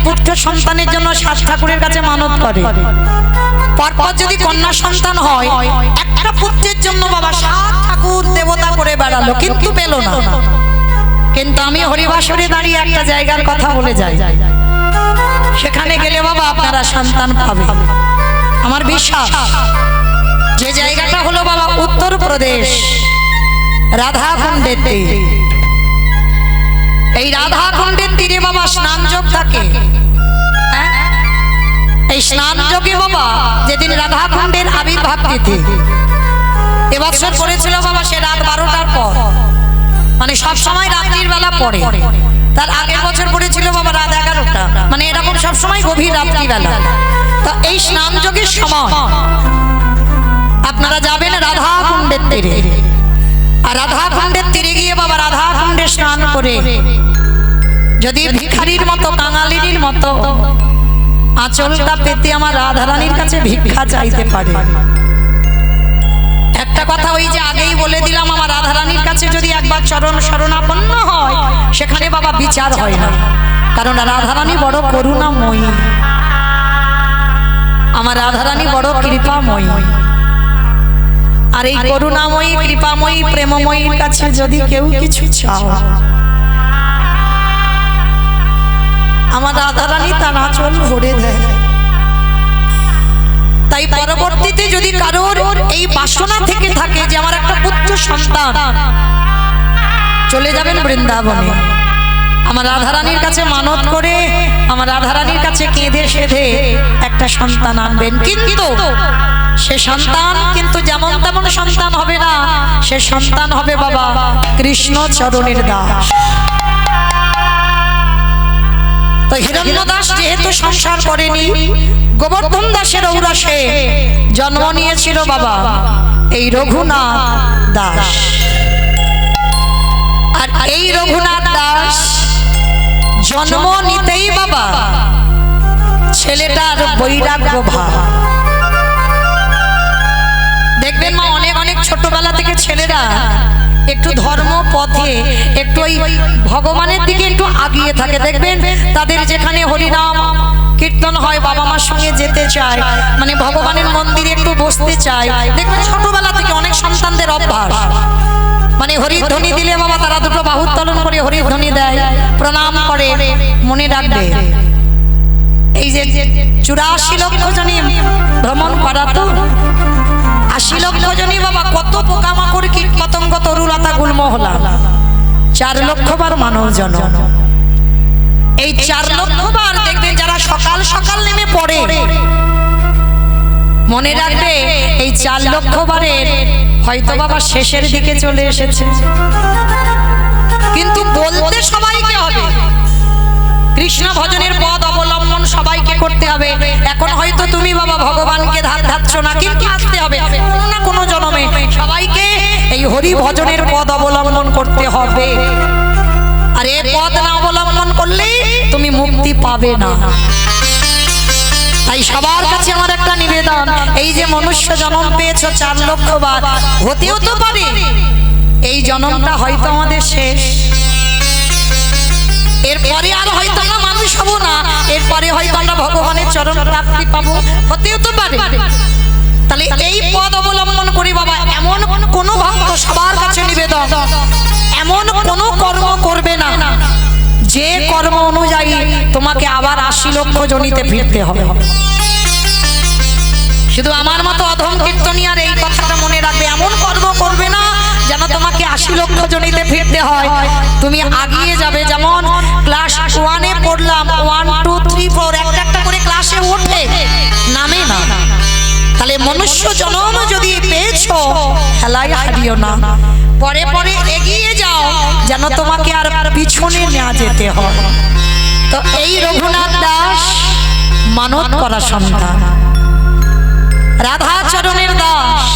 পুত্র সন্তানের জন্য 7 ঠাকুরের কাছে মানত করে, পরপর যদি কন্যা সন্তান হয় একটা পুত্রের জন্য বাবা 7 ঠাকুর দেবতা করে বেড়ালো, কিন্তু পেল না। কিন্তু আমি হরিবাসরে দাঁড়িয়ে একটা জায়গার কথা বলে যাই, সেখানে গেলে বাবা আপনারা সন্তান পাবেন। আমার বিশ্বাস যে জায়গাটা হলো বাবা উত্তরপ্রদেশ, রাধাকুণ্ডের তীর। এই রাধাকুণ্ডের তীরে বাবা স্নান যোগ থাকে। এই স্নান যোগে বাবা যেদিন রাধাকুণ্ডের আবির্ভাব তিথি, এবছর পড়েছিল বাবা সে রাত 12টার পর, মানে সব সময় রাত্রির বেলা পড়ে। তার আগের বছর পড়েছিল বাবা রাত 11টা, মানে এরকম সব সময় গভীর রাত্রি বেলা। তো এই স্নান যোগের সময় আপনারা যাবেন রাধাকুণ্ডের তীরে, আর রাধাকুণ্ডের তীরে গিয়ে বাবা রাধাকুণ্ডে স্নান করে যদি ভিখারির মতো কাঙালির মতো আঁচলটা পেতে আমার রাধারানীর কাছে ভিক্ষা চাইতে পারে। একটা কথা ওই যে আগেই বলে দিলাম, আমার রাধারানীর কাছে যদি একবার চরণ শরণাপন্ন হয় সেখানে বাবা বিচার হয় না, কারণ রাধারানী বড় করুণাময়ী, আমার রাধারানী বড় কৃপাময়ী। আর এই করুণাময়ী কৃপাময়ী প্রেমময়ীর কাছে যদি কেউ কিছু চাও, আমার রাধারানী তার আঁচল ভরে দেয়। তাই পরবর্তীতে যদি কারোর এই বাসনা থেকে থাকে যে আমার একটা পুত্র সন্তান, চলে যাবেন বৃন্দাবনে, আমার রাধারানীর কাছে মানত করে আমার রাধারানীর কাছে কেঁদে সেধে একটা সন্তান আনবেন। কিন্তু সে সন্তান কিন্তু যেমন তেমন সন্তান হবে না, সে সন্তান হবে বাবা কৃষ্ণ চরণের দাস। তো হিরণ্য দাস যেহেতু সংসার করেনি, গোবর্ধন দাসের ঔরসে জন্ম নিয়েছিল বাবা এই রঘুনাথ দাস। আর এই রঘুনাথ দাস জন্ম নিতেই বাবা ছেলেটার বৈরাগ্য ভাব। দেখবেন মা অনেক অনেক ছোটবেলা থেকে ছেলেরা একটু ধর্ম পথে একটু ওই ভগবানের দিকে একটু আগিয়ে থাকে। দেখবেন তাদের যেখানে হরিনাম কীর্তন হয় বাবা মার সঙ্গে যেতে চায়, মানে ভগবানের মন্দিরে একটু বসতে চায়। দেখবেন ছোটবেলা থেকে অনেক সন্তানদের অভ্যাস, মানে হরিধ্বনি দিলে বাবা তারা দুটো বাহু উত্তোলন করে হরিধ্বনি দেয়, প্রণাম করে। মনে রাখবে এই যে 84 লক্ষ জনই ভ্রমণ করা, তো 80 লক্ষ জনই বাবা কত পোকামাকড় কীট পতঙ্গ তরুলতা গুল্ম হলা, 4 লক্ষ বার মানব জন। এই 4 লক্ষ বার দেখবেন যারা সকাল সকাল নেমে পড়ে, মনে রাখবে এই 4 লক্ষ বারের হয়তো বাবা শেষের দিকে চলে এসেছে। কিন্তু বলতে সবাইকে হবে, কৃষ্ণ ভজনের পথ অবলম্বন সবাইকে করতে হবে। এখন হয়তো তুমি বাবা ভগবানকে ধার ধাচ্ছ না, কিন্তু আসতে হবে কোনো না কোনো জন্মে সবাইকে এই হরি ভজনের পথ অবলম্বন করতে হবে। আর এই পথ না অবলম্বন করলে তুমি মুক্তি পাবে না। তাই সবার কাছে আমার একটা নিবেদন, এই যে মনুষ্য জন্ম পেয়েছ 4 লক্ষ বার, হতেও তো পারে এই জন্মটা হয়তো আমাদের শেষ, এরপরে আর হয়তো আমরা মানুষ হব না, এরপরে হয়তো আমরা ভগবানের চরণ প্রাপ্তি পাবো, হতেও তো পারে। তাহলে এই পথ অবলম্বন করি বাবা, এমন কোন ভক্ত সবার কাছে নিবেদন, এমন কোন কর্ম করবে না যে কর্ম অনুযায়ী তোমাকে আবার 80 লক্ষ জনিতে ফিরতে হবে। শুধু আমার মতো অধম কীর্তনিয়ার এই কথাটা মনে রাখবে, এমন কর্ম করবে না যেন তোমাকে 80 লক্ষ জনিতে ফিরতে হয়। তুমি আগিয়ে যাবে, যেমন ক্লাস 1-এ পড়লাম 1 2 3 4 একটা একটা করে ক্লাসে ওঠে, নামে না। তাহলে মনুষ্য জন্ম যদি পেয়েছো হেলায় হারিও না, পরে পরে এগিয়ে যাও যেন তোমাকে আর পিছনে না যেতে হয়। তো এই রঘুনাথ দাস মানত করা সন্তান, রাধাচরণের দাস,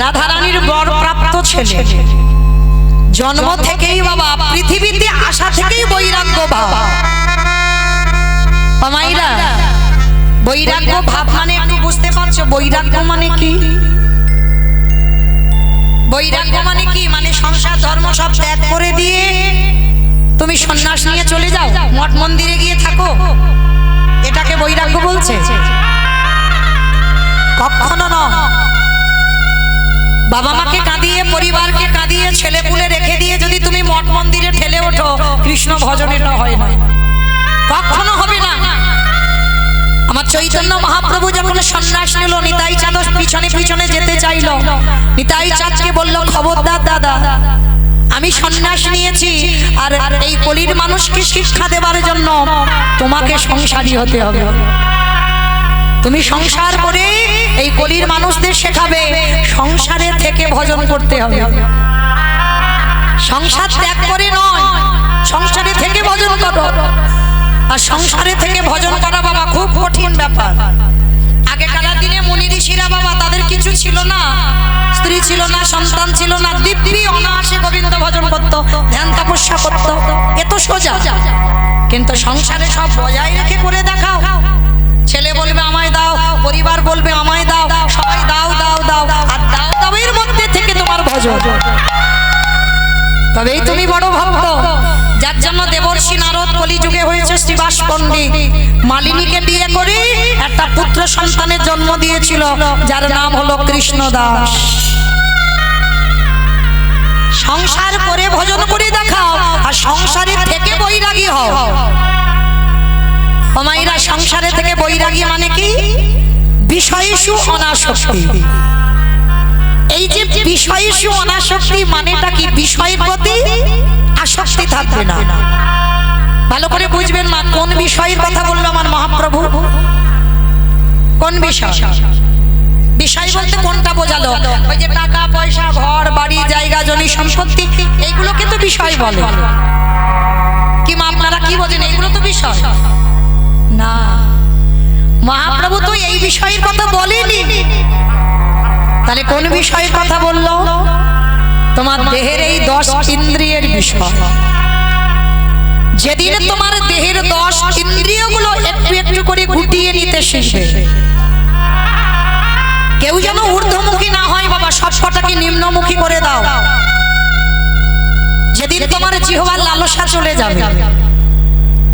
রাধারানীর বর প্রাপ্ত ছেলে। জন্ম থেকেই বাবা পৃথিবীতে আসা থেকেই বৈরাগ্য ভাব। মায়েরা বৈরাগ্য ভাব মানে একটু বুঝতে পারছো বৈরাগ্য মানে কি? বৈরাগ্য মানে কি? মানে সংসার ধর্ম সব ত্যাগ করে দিয়ে তুমি সন্ন্যাস নিয়ে চলে যাও, মঠ মন্দিরে গিয়ে থাকো। থাকো, এটাকে বৈরাগ্য বলছে? কখনো না। বাবা মাকে কাঁদিয়ে, পরিবারকে কাঁদিয়ে, ছেলেপুলে রেখে দিয়ে যদি তুমি মঠ মন্দিরে ঠেলে ওঠো, কৃষ্ণ ভজন এটা হয় না, কখনো হবে না। আমার চৈতন্য মহাপ্রভু যখন সন্ন্যাস নিল, নিতাই চাঁদ পিছনে পিছনে যেতে চাইল, নিতাই চাঁদকে বলল, খবরদার দাদা, আমি সন্ন্যাস নিয়েছি, আর এই কলির মানুষকে শিক্ষা দেবার জন্য তোমাকে সংসারী হতে হবে। তুমি সংসার করে এই কলির মানুষদের শেখাবে সংসারে থেকে ভজন করতে হবে। সংসার ত্যাগ করে নয়, সংসারে থেকে ভজন করো। আর সংসারে থেকে ভজন করা বাবা খুব কঠিন ব্যাপার। আগেকার দিনে মুনি ঋষিরা বাবা, তাদের কিছু ছিল না, স্ত্রী ছিল না, সন্তান ছিল না, দিব্যি অনায়াসে গোবিন্দ ভজন করত, ধ্যান তপস্যা করত, এত সোজা। কিন্তু সংসারে সব বজায় রেখে করে দেখাও। ছেলে বলবে আমায় দাও, পরিবার বলবে আমায় দাও, সবাই দাও দাও দাও, আর দাও দাওয়ের মধ্যে থেকে তোমার ভজন, তবেই তুমি বড় ভক্ত। যার জন্য দেবর্ষি নারদ কলিযুগে হয়েছে শ্রীবাস পণ্ডিত, মালিনীকে বিয়ে করে একটা পুত্র সন্তানের জন্ম দিয়েছিল, যার নাম হলো কৃষ্ণদাস। সংসার করে ভজন করে দেখাও, আর সংসারে থেকে বৈরাগী হও। মায়েরা, সংসারে থেকে বৈরাগী মানে কি? বিষয়সু অনাসক্তি। এই যে বিষয়সু অনাসক্তি মানেটা কি? বিষয়ের প্রতি আসক্তি থাকবে না। ভালো করে বুঝবেন মা, কোন বিষয়ের কথা বললো আমার মহাপ্রভু? কোন বিষয়? বিষয় বলতে কোনটা বোঝালো? ওই যে টাকা পয়সা, ঘর বাড়ি, জায়গা জমি সম্পত্তি, এইগুলোকে তো বিষয় বলে। কি মা, আপনারা কি বোঝেন? এইগুলো তো বিষয় না। মহাপ্রভু তো এই বিষয়ের কথা বলেনি। তাহলে কোন বিষয়ের কথা বললো? তোমার দেহের এই 10 ইন্দ্রিয়ের বিষয়। যেদিন তোমার দেহের 10 ইন্দ্রিয়গুলো একটু একটু করে গুটিয়ে নিতে শিখবে, কেউ যেন ঊর্ধ্বমুখী না হয় বাবা, সবকটাকে নিম্নমুখী করে দাও। যেদিন তোমার জিহ্বার লালসা চলে যাবে,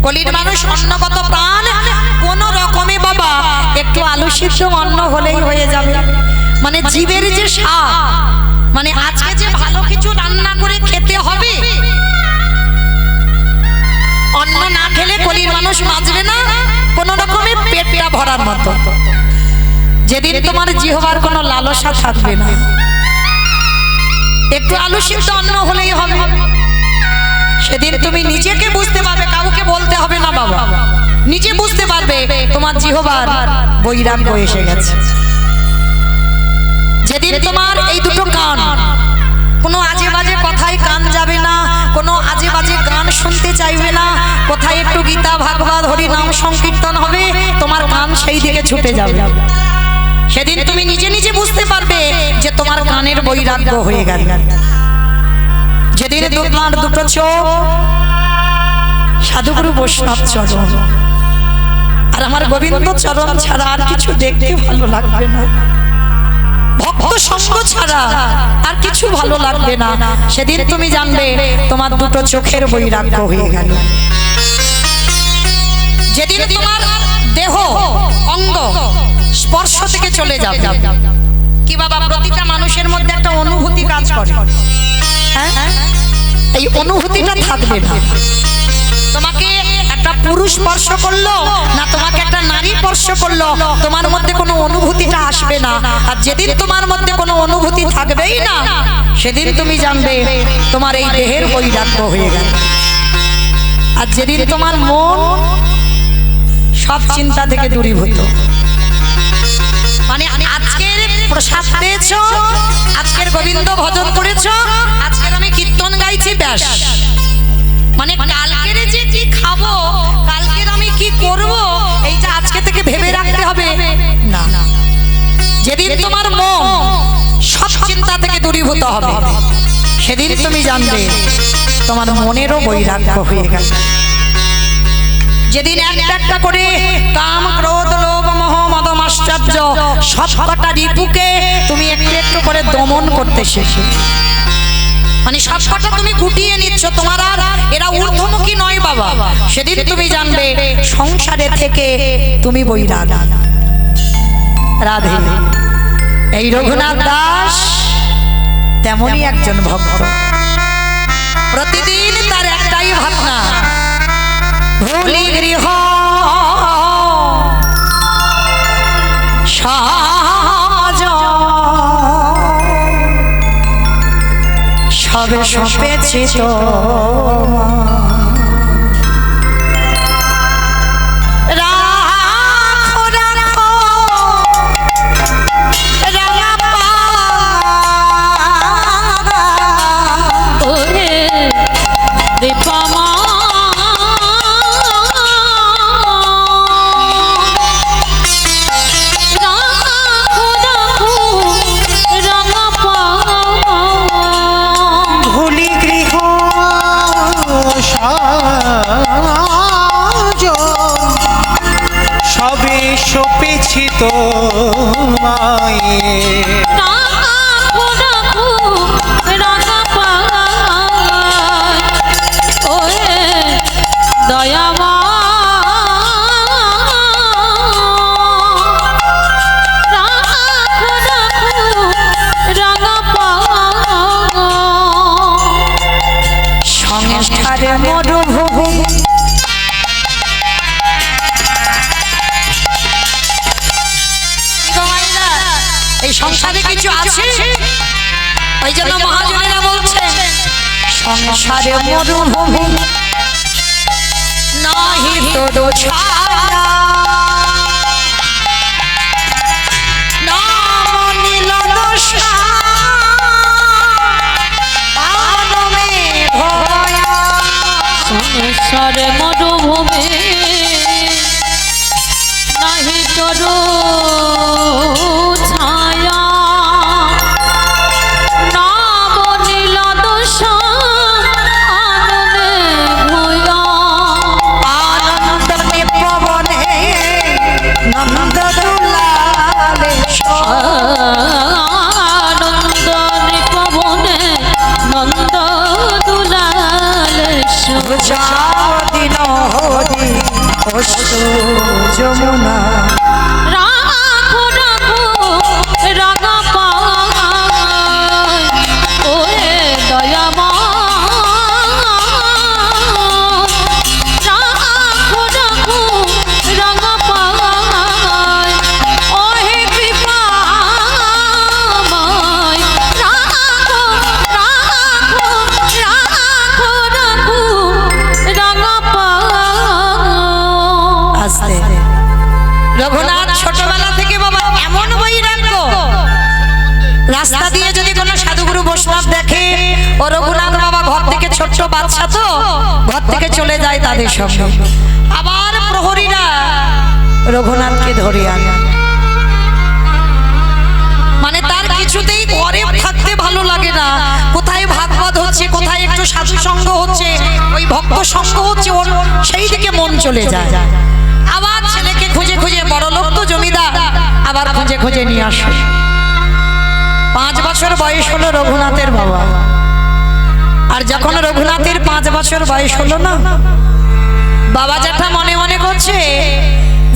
কলির মানুষ অন্নগত প্রাণ, কোন রকমে বাবা একটু আলু সিদ্ধ অন্ন হলেই হয়ে যাবে। মানে জীবের যে স্বাদ, মানে আজকে যে ভালো কিছু রান্না করে খেতে হবে, অন্ন না খেলে কলির মানুষ বাঁচবে না, কোন রকমে পেটটা ভরার মতো। যেদিন তোমার জিহ্বার কোনো লালসা থাকবে না, একটু আলু সিদ্ধ অন্ন হলেই হবে, সেদিন তুমি নিজেকে বুঝতে পারবে, কাউকে বলতে হবে না বাবা, নিজে বুঝতে পারবে তোমার জিহ্বার বৈরাগ্য এসে গেছে। যেদিন তোমার এই দুটো কান, কোনো আজে বাজে কথায় কান যাবে না, কোনো আজে বাজে গান শুনতে চাইবে না, কোথায় একটু গীতা ভাগবত হরি নাম সংকীর্তন হবে, তোমার কান সেই দিকে ছুটে যাবে। সেদিন তুমি নিজে নিজে বুঝতে পারবে যে তোমার কানের বৈরাগ্য হয়ে গেল। যেদিন তোমার দুটো চোখ সাধুগুরু বৈষ্ণব চরণ আর আমার গোবিন্দ চরণ ছাড়া আর কিছু দেখতে ভালো লাগবে না, ভক্ত সঙ্গ ছাড়া আর কিছু ভালো লাগবে না, সেদিন তুমি জানবে তোমার দুটো চোখের বৈরাগ্য হয়ে গেল। যেদিন তোমার দেহ অঙ্গ স্পর্শ থেকে চলে যাবে, কি বাবা, প্রতিটা মানুষের মধ্যে একটা অনুভূতি কাজ করে, হ্যাঁ, এই অনুভূতিটা থাকবে না। তোমাকে একটা পুরুষ স্পর্শ করলো না, তোমাকে একটা নারী স্পর্শ করলো, তোমার মধ্যে কোনো অনুভূতিটা আসবে না। আর যেদিন তোমার মধ্যে কোনো অনুভূতি থাকবেই না, সেদিন তুমি জানবে তোমার এই দেহের বৈরাগ্য হয়ে গেল। আর যেদিন তোমার মন সব চিন্তা থেকে দূরীভূত, মানে আজকের প্রসাদ পেয়েছো, আজকের গোবিন্দ ভজন করেছো, আজকের আমি কীর্তন গাইছি, ব্যাস, মানে কালকের যে কি খাবো, কালকের আমি কি করব, এইটা আজকে থেকে ভেবে রাখতে হবে না। যেদিন তোমার মন সব চিন্তা থেকে দূরীভূত হবে, সেদিন তুমি জানবে তোমার মনেরও বৈরাগ্য হয়ে গেল। যেদিন একটা একটা করে কাম ক্রোধ লোভ মোহ মদ মাশ্চর্য সবকটা রিপুকে তুমি একটু একটু করে দমন করতে শেখো, মানে সবকটা তুমি গুটিয়ে নিচ্ছ, তোমার আর এরা ঊর্ধ্বমুখী নয় বাবা। সেদিন তুমি জানবে সংসারে থেকে তুমি বৈরাগ। রাধে। এই রঘুনাথ দাস তেমনই একজন ভক্ত। প্রতিদিন তার একটাই ভাবনা, ভুলি গৃহ সবে সপেছি তো সবে সপেছি তো দয়ামা সংসারে মরুভূমি এই সংসারে কিছু আছে, ওই জন্য মহাজনেরা বলছে সংসারে মরুভূমি নাহি তোর ছায়া, নাম নীল দশা আনমে ভয়া। সংসারে মরুভূমি নাহি তোর ছায়া, নাম নীল দশা আনমে ভয়া। আনন্দ নিপবনে নন্দ দুলালে, আনন্দ নিপবনে নন্দ দুলালে যাও দিন হরি অশ্রু যমুনা। রাখো রাখো রাগা পায় ওরে দয়ামা, রাখো রাখো রাগা পায় ওহে কৃপাময়। রাখো রাখো রাখো রাখো রাগা পায়। আস্তে রঘুনাথ ছোটবেলা থেকে বাবা এমন বৈরাগ্য, রাস্তা দিয়ে যদি কোনো সাধুগুরু বৈষ্ণব দেখে, ও রঘুনাথ বাবা ঘর থেকে ছোট্ট বাচ্চা তো ঘর থেকে চলে যায় তাদের সঙ্গে। আবার প্রহরীরা রঘুনাথকে ধরে আনে, মানে তার কিছুতেই ঘরে থাকতে ভালো লাগে না। কোথায় ভাগবত হচ্ছে, কোথায় একটু সাধু সঙ্গ হচ্ছে, ওই ভক্ত সঙ্গ হচ্ছে, ওর সেই দিকে মন চলে যায়। আবার ছেলেকে খুঁজে খুঁজে, বড় লোক তো জমিদার, আবার খুঁজে খুঁজে নিয়ে আসে। 5 বছর বয়স হলো রঘুনাথের বাবা। আর যখন রঘুনাথের 5 বছর বয়স হলো না, বাবা জ্যাঠা মনে মনে করছে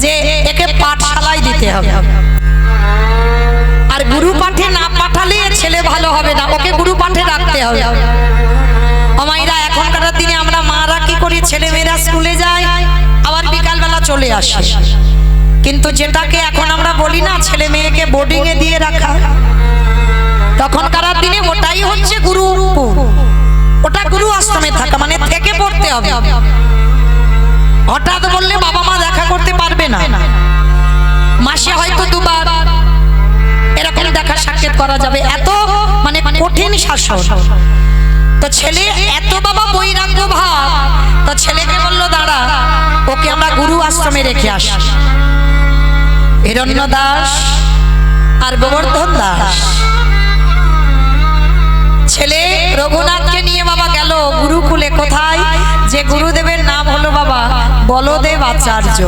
যে একে পাঠশালায় দিতে হবে, আর গুরু পাঠে না পাঠালে ছেলে ভালো হবে না, ওকে গুরু পাঠে রাখতে হবে। আমাইরা এখনকার দিনে আমরা মারা কি করি, ছেলে মেয়েরা স্কুলে যায় আবার বিকালবেলা চলে আসে, কিন্তু যেটাকে এখন আমরা বলি না ছেলে মেয়েকে বোর্ডিং এ দিয়ে রাখা, তখনকার দিনে ওটাই হচ্ছে গুরু, ওটা গুরু আশ্রমে থাকা, মানে থেকে পড়তে হবে। হঠাৎ বললে বাবা মা দেখা করতে পারবে না, মাসে হয়তো 2 বার এরকম দেখা সাক্ষাৎ করা যাবে, এত মানে কঠিন শাসন। তো ছেলে এত বাবা বৈরাগ্য ভাব, তো ছেলেকে বললো দাঁড়া, ওকে আমরা গুরু আশ্রমে রেখে আসি। হিরণ্য দাস আর গোবর্ধন দাস ছেলে রঘুনাথকে নিয়ে বাবা গেল গুরুকুলে। কোথায়? যে গুরুদেবের নাম হলো বাবা বলদেব আচার্য।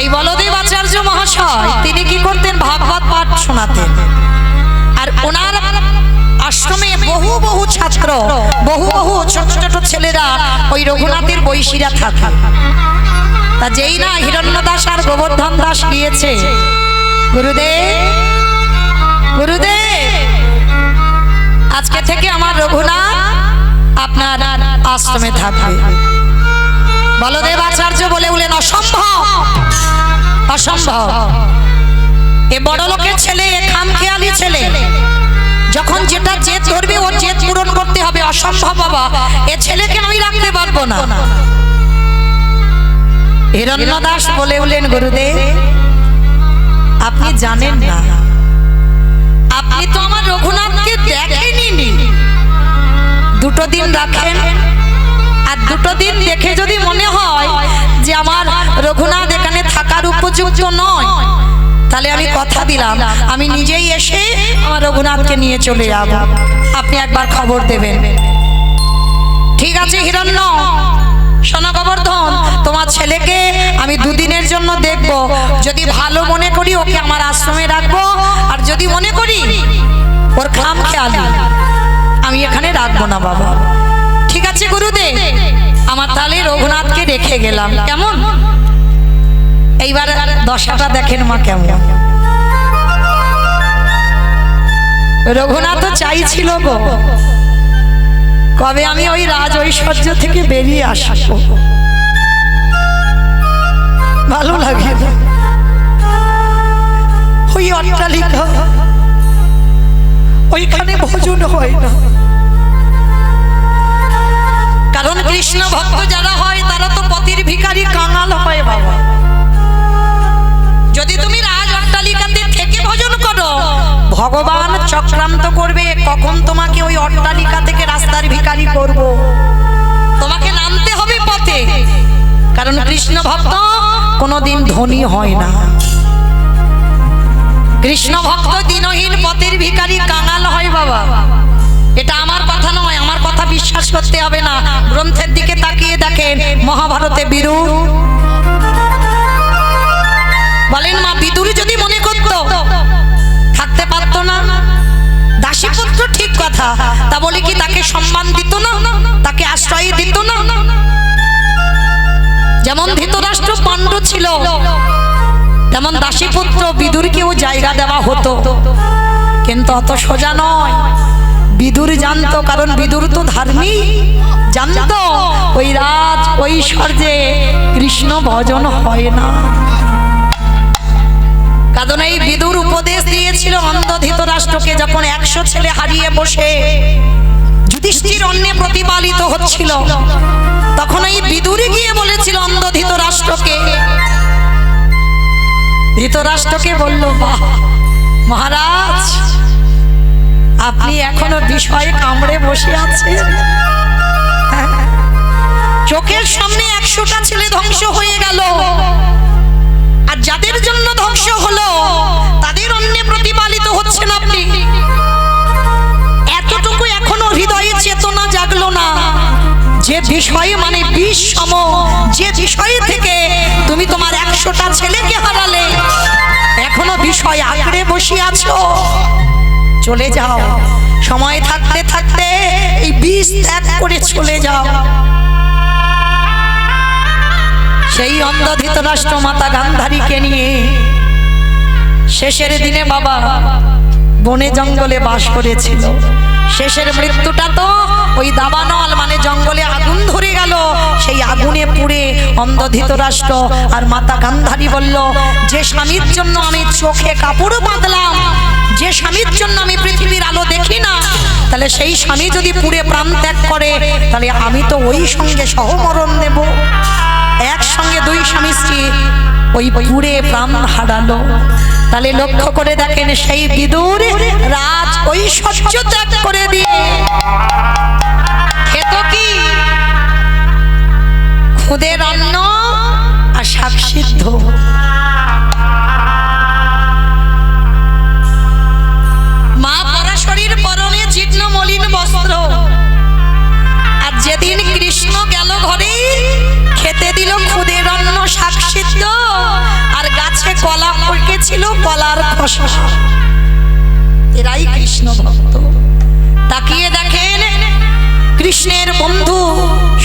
এই বলদেব আচার্য মহাশয় তিনি কি করতেন? ভাগবত পাঠ শোনাতেন। আর ওনার আশ্রমে বহু বহু ছাত্র, বহু বহু ছোট ছোট ছেলেরা ওই রঘুনাথের বৈশীরা থাকে। তা যেই না হিরণ্য দাস আর গোবর্ধন দাস গিয়েছে, গুরুদেব গুরুদেব আজকে থেকে আমার রঘুনাথ আপনার আশ্রমে থাকবে। বলদেব আচার্য বলে উঠলেন, অসম্ভব অসম্ভব, এ বড় লোকের ছেলে, এ খামখেয়ালি ছেলে, যখন যেটা জেদ ধরবে ওর জেদ পূরণ করতে হবে। অসম্ভব বাবা, এ ছেলেকে আমি রাখতে পারবো না। হিরণ্য দাস বলে উঠলেন, গুরুদেব আপনি জানেন না, আপনি তো আমার রঘুনাথকে দেখেননি। দুটো দিন রাখেন, আর দুটো দিন দেখে যদি মনে হয় যে আমার রঘুনাথ এখানে থাকার উপযুক্ত নয়, তাহলে আমি কথা দিলাম আমি নিজেই এসে আমার রঘুনাথকে নিয়ে চলে যাব। আপনি একবার খবর দেবেন। ঠিক আছে হিরণ্য, শোনো গোবর্ধন, তোমার ছেলেকে আমি দুদিনের জন্য দেখব। যদি ভালো মনে করি ওকে আমার আশ্রমে রাখবো, আর যদি মনে করি ওর খামখেয়ালি, আমি এখানে রাখবো না বাবা। ঠিক আছে গুরুদেব, আমার তাহলে রঘুনাথকে রেখে গেলাম। কেমন? এইবার দশাটা দেখেন মা কেমন। রঘুনাথ চাইছিল গো কবে আমি ওই রাজ ঐশ্বর্য থেকে বেরিয়ে আসবো। ভালো লাগে না ওই অট্টালিকা, ওইখানে ভোজন হয় না। কারণ কৃষ্ণ ভক্ত যারা হয় তারা তো পতির ভিখারি কাঙাল হয় বাবা। যদি তুমি রাজ অট্টালিকাতে থেকে ভোজন করো, ভগবান চক্রান্ত করবে কখন তোমাকে ওই অট্টালিকা থেকে রাস্তার ভিখারি করব। তোমাকে নামতে হবে পথে, কারণ কৃষ্ণ ভক্ত কোনোদিন ধনী হয় না। কৃষ্ণ ভক্ত দিনহীন পথের ভিখারি কাঙাল হয় বাবা। এটা আমার কথা নয়, আমার কথা বিশ্বাস করতে হবে না। গ্রন্থের দিকে তাকিয়ে দেখেন, মহাভারতে বিদুর বলেন, মা বিদুর যদি মনে করত থাকতে পারতো না। দাসীপুত্র ঠিক কথা, তা বলে কি তাকে সম্মান দিত না, তাকে আশ্রয় দিত না? যেমন ধৃতরাষ্ট্র পাণ্ডু ছিল, তেমন দাসীপুত্র বিদুরকেও জায়গা দেওয়া হতো। কিন্তু অত সোজা নয়। বিদুর জানতো, কারণ বিদুর তো ধার্মিক, জানতো ওই রাজ ঐশ্বর্যে কৃষ্ণ ভজন হয় না। কারণ এই বিদুর উপদেশ দিয়েছিল অন্ধ ধৃতরাষ্ট্রকে, যখন 100 ছেলে হারিয়ে বসে যুধিষ্ঠির অন্যে প্রতিপালিত হচ্ছিল, তখন এই বিদুরই গিয়ে বলেছিল অন্ধ ধৃতরাষ্ট্রকে। ধৃতরাষ্ট্রকে বলল, বাহ মহারাজ, আপনি এখনো বিষয়ে কামড়ে বসে আছেন। চোখের সামনে 100টা ছেলে ধ্বংস হয়ে গেল, আর যাদের জন্য ধ্বংস হলো তাদের অন্যে প্রতিপালিত হচ্ছেন আপনি। এতটুকু এখনো হৃদয়ে চেতনা জাগলো না যে বিষয় মানে বিষ সম, যে বিষয় থেকে তুমি তোমার 100টা ছেলেকে হারালে, এখনো বিষয় আঁকড়ে বসে আছো। চলে যাও, সময় থাকতে থাকতে এই বিষ ত্যাগ করে চলে যাও। সেই অন্ধ ধৃতরাষ্ট্র মাতা গান্ধারীকে নিয়ে শেষের দিনে বাবা বনে জঙ্গলে বাস করেছিল। শেষের মৃত্যুটা তো ওই দাবানল মানে জঙ্গলে আগুন ধরে গেল, সেই আগুনে পুড়ে অন্ধ ধৃতরাষ্ট্র আর মাতা গান্ধারী বলল, যে স্বামীর জন্য আমি চোখে কাপড় বাঁধলাম, যে স্বামীর জন্য আমি পৃথিবীর আলো দেখি না, তাহলে সেই স্বামী যদি পুড়ে প্রাণ ত্যাগ করে, তাহলে আমি তো ওই সঙ্গে সহমরণ নেব। একসঙ্গে 2 স্বামী স্ত্রী ওই পুড়ে প্রাণ হারালো। তাহলে লক্ষ্য করে দেখেন, সেই বিদুর রাজ ঐশ্বর্য ত্যাগ করে দিয়ে খেত কি? খুদের অন্ন আর শাক সিদ্ধ। মা পরাশরীর পরনে জীর্ণ মলিন বস্ত্র, আর যেদিন কৃষ্ণ গেল ঘরে খেতে দিল খুদের অন্ন শাক সিদ্ধ, আর গাছে কলা পড়েছিল কলার খোসা। এরাই কৃষ্ণ ভক্ত। তাকিয়ে দেখেন কৃষ্ণের বন্ধু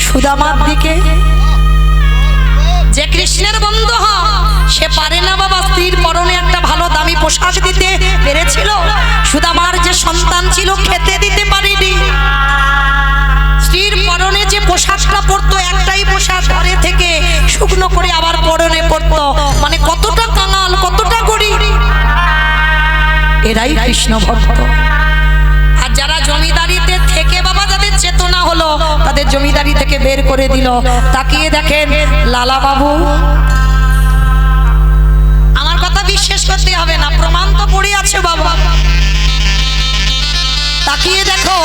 সুদামার দিকে। যে কৃষ্ণের বন্ধু সে পারে না বাবা স্ত্রীর পরনে একটা ভালো দামি পোশাক দিতে পেরেছিল। সুদামার যে সন্তান ছিল খেতে দিতে পারেনি। স্ত্রীর পরনে যে পোশাকটা পরতো একটাই পোশাক ঘরে থেকে শুকনো করে আবার পরনে পরতো, মানে কতটা কাঙাল কতটা গরিব। এরাই কৃষ্ণ ভক্ত। আর যারা জমিদারিতে থেকে বাবা যাদের চেতনা হলো তাদের জমিদারি থেকে বের করে দিল। তাকিয়ে দেখেন লালা বাবু, আমার কথা বিশ্বাস করতে হবে না, প্রমাণ তো পড়ে আছে বাবা। তাকিয়ে দেখো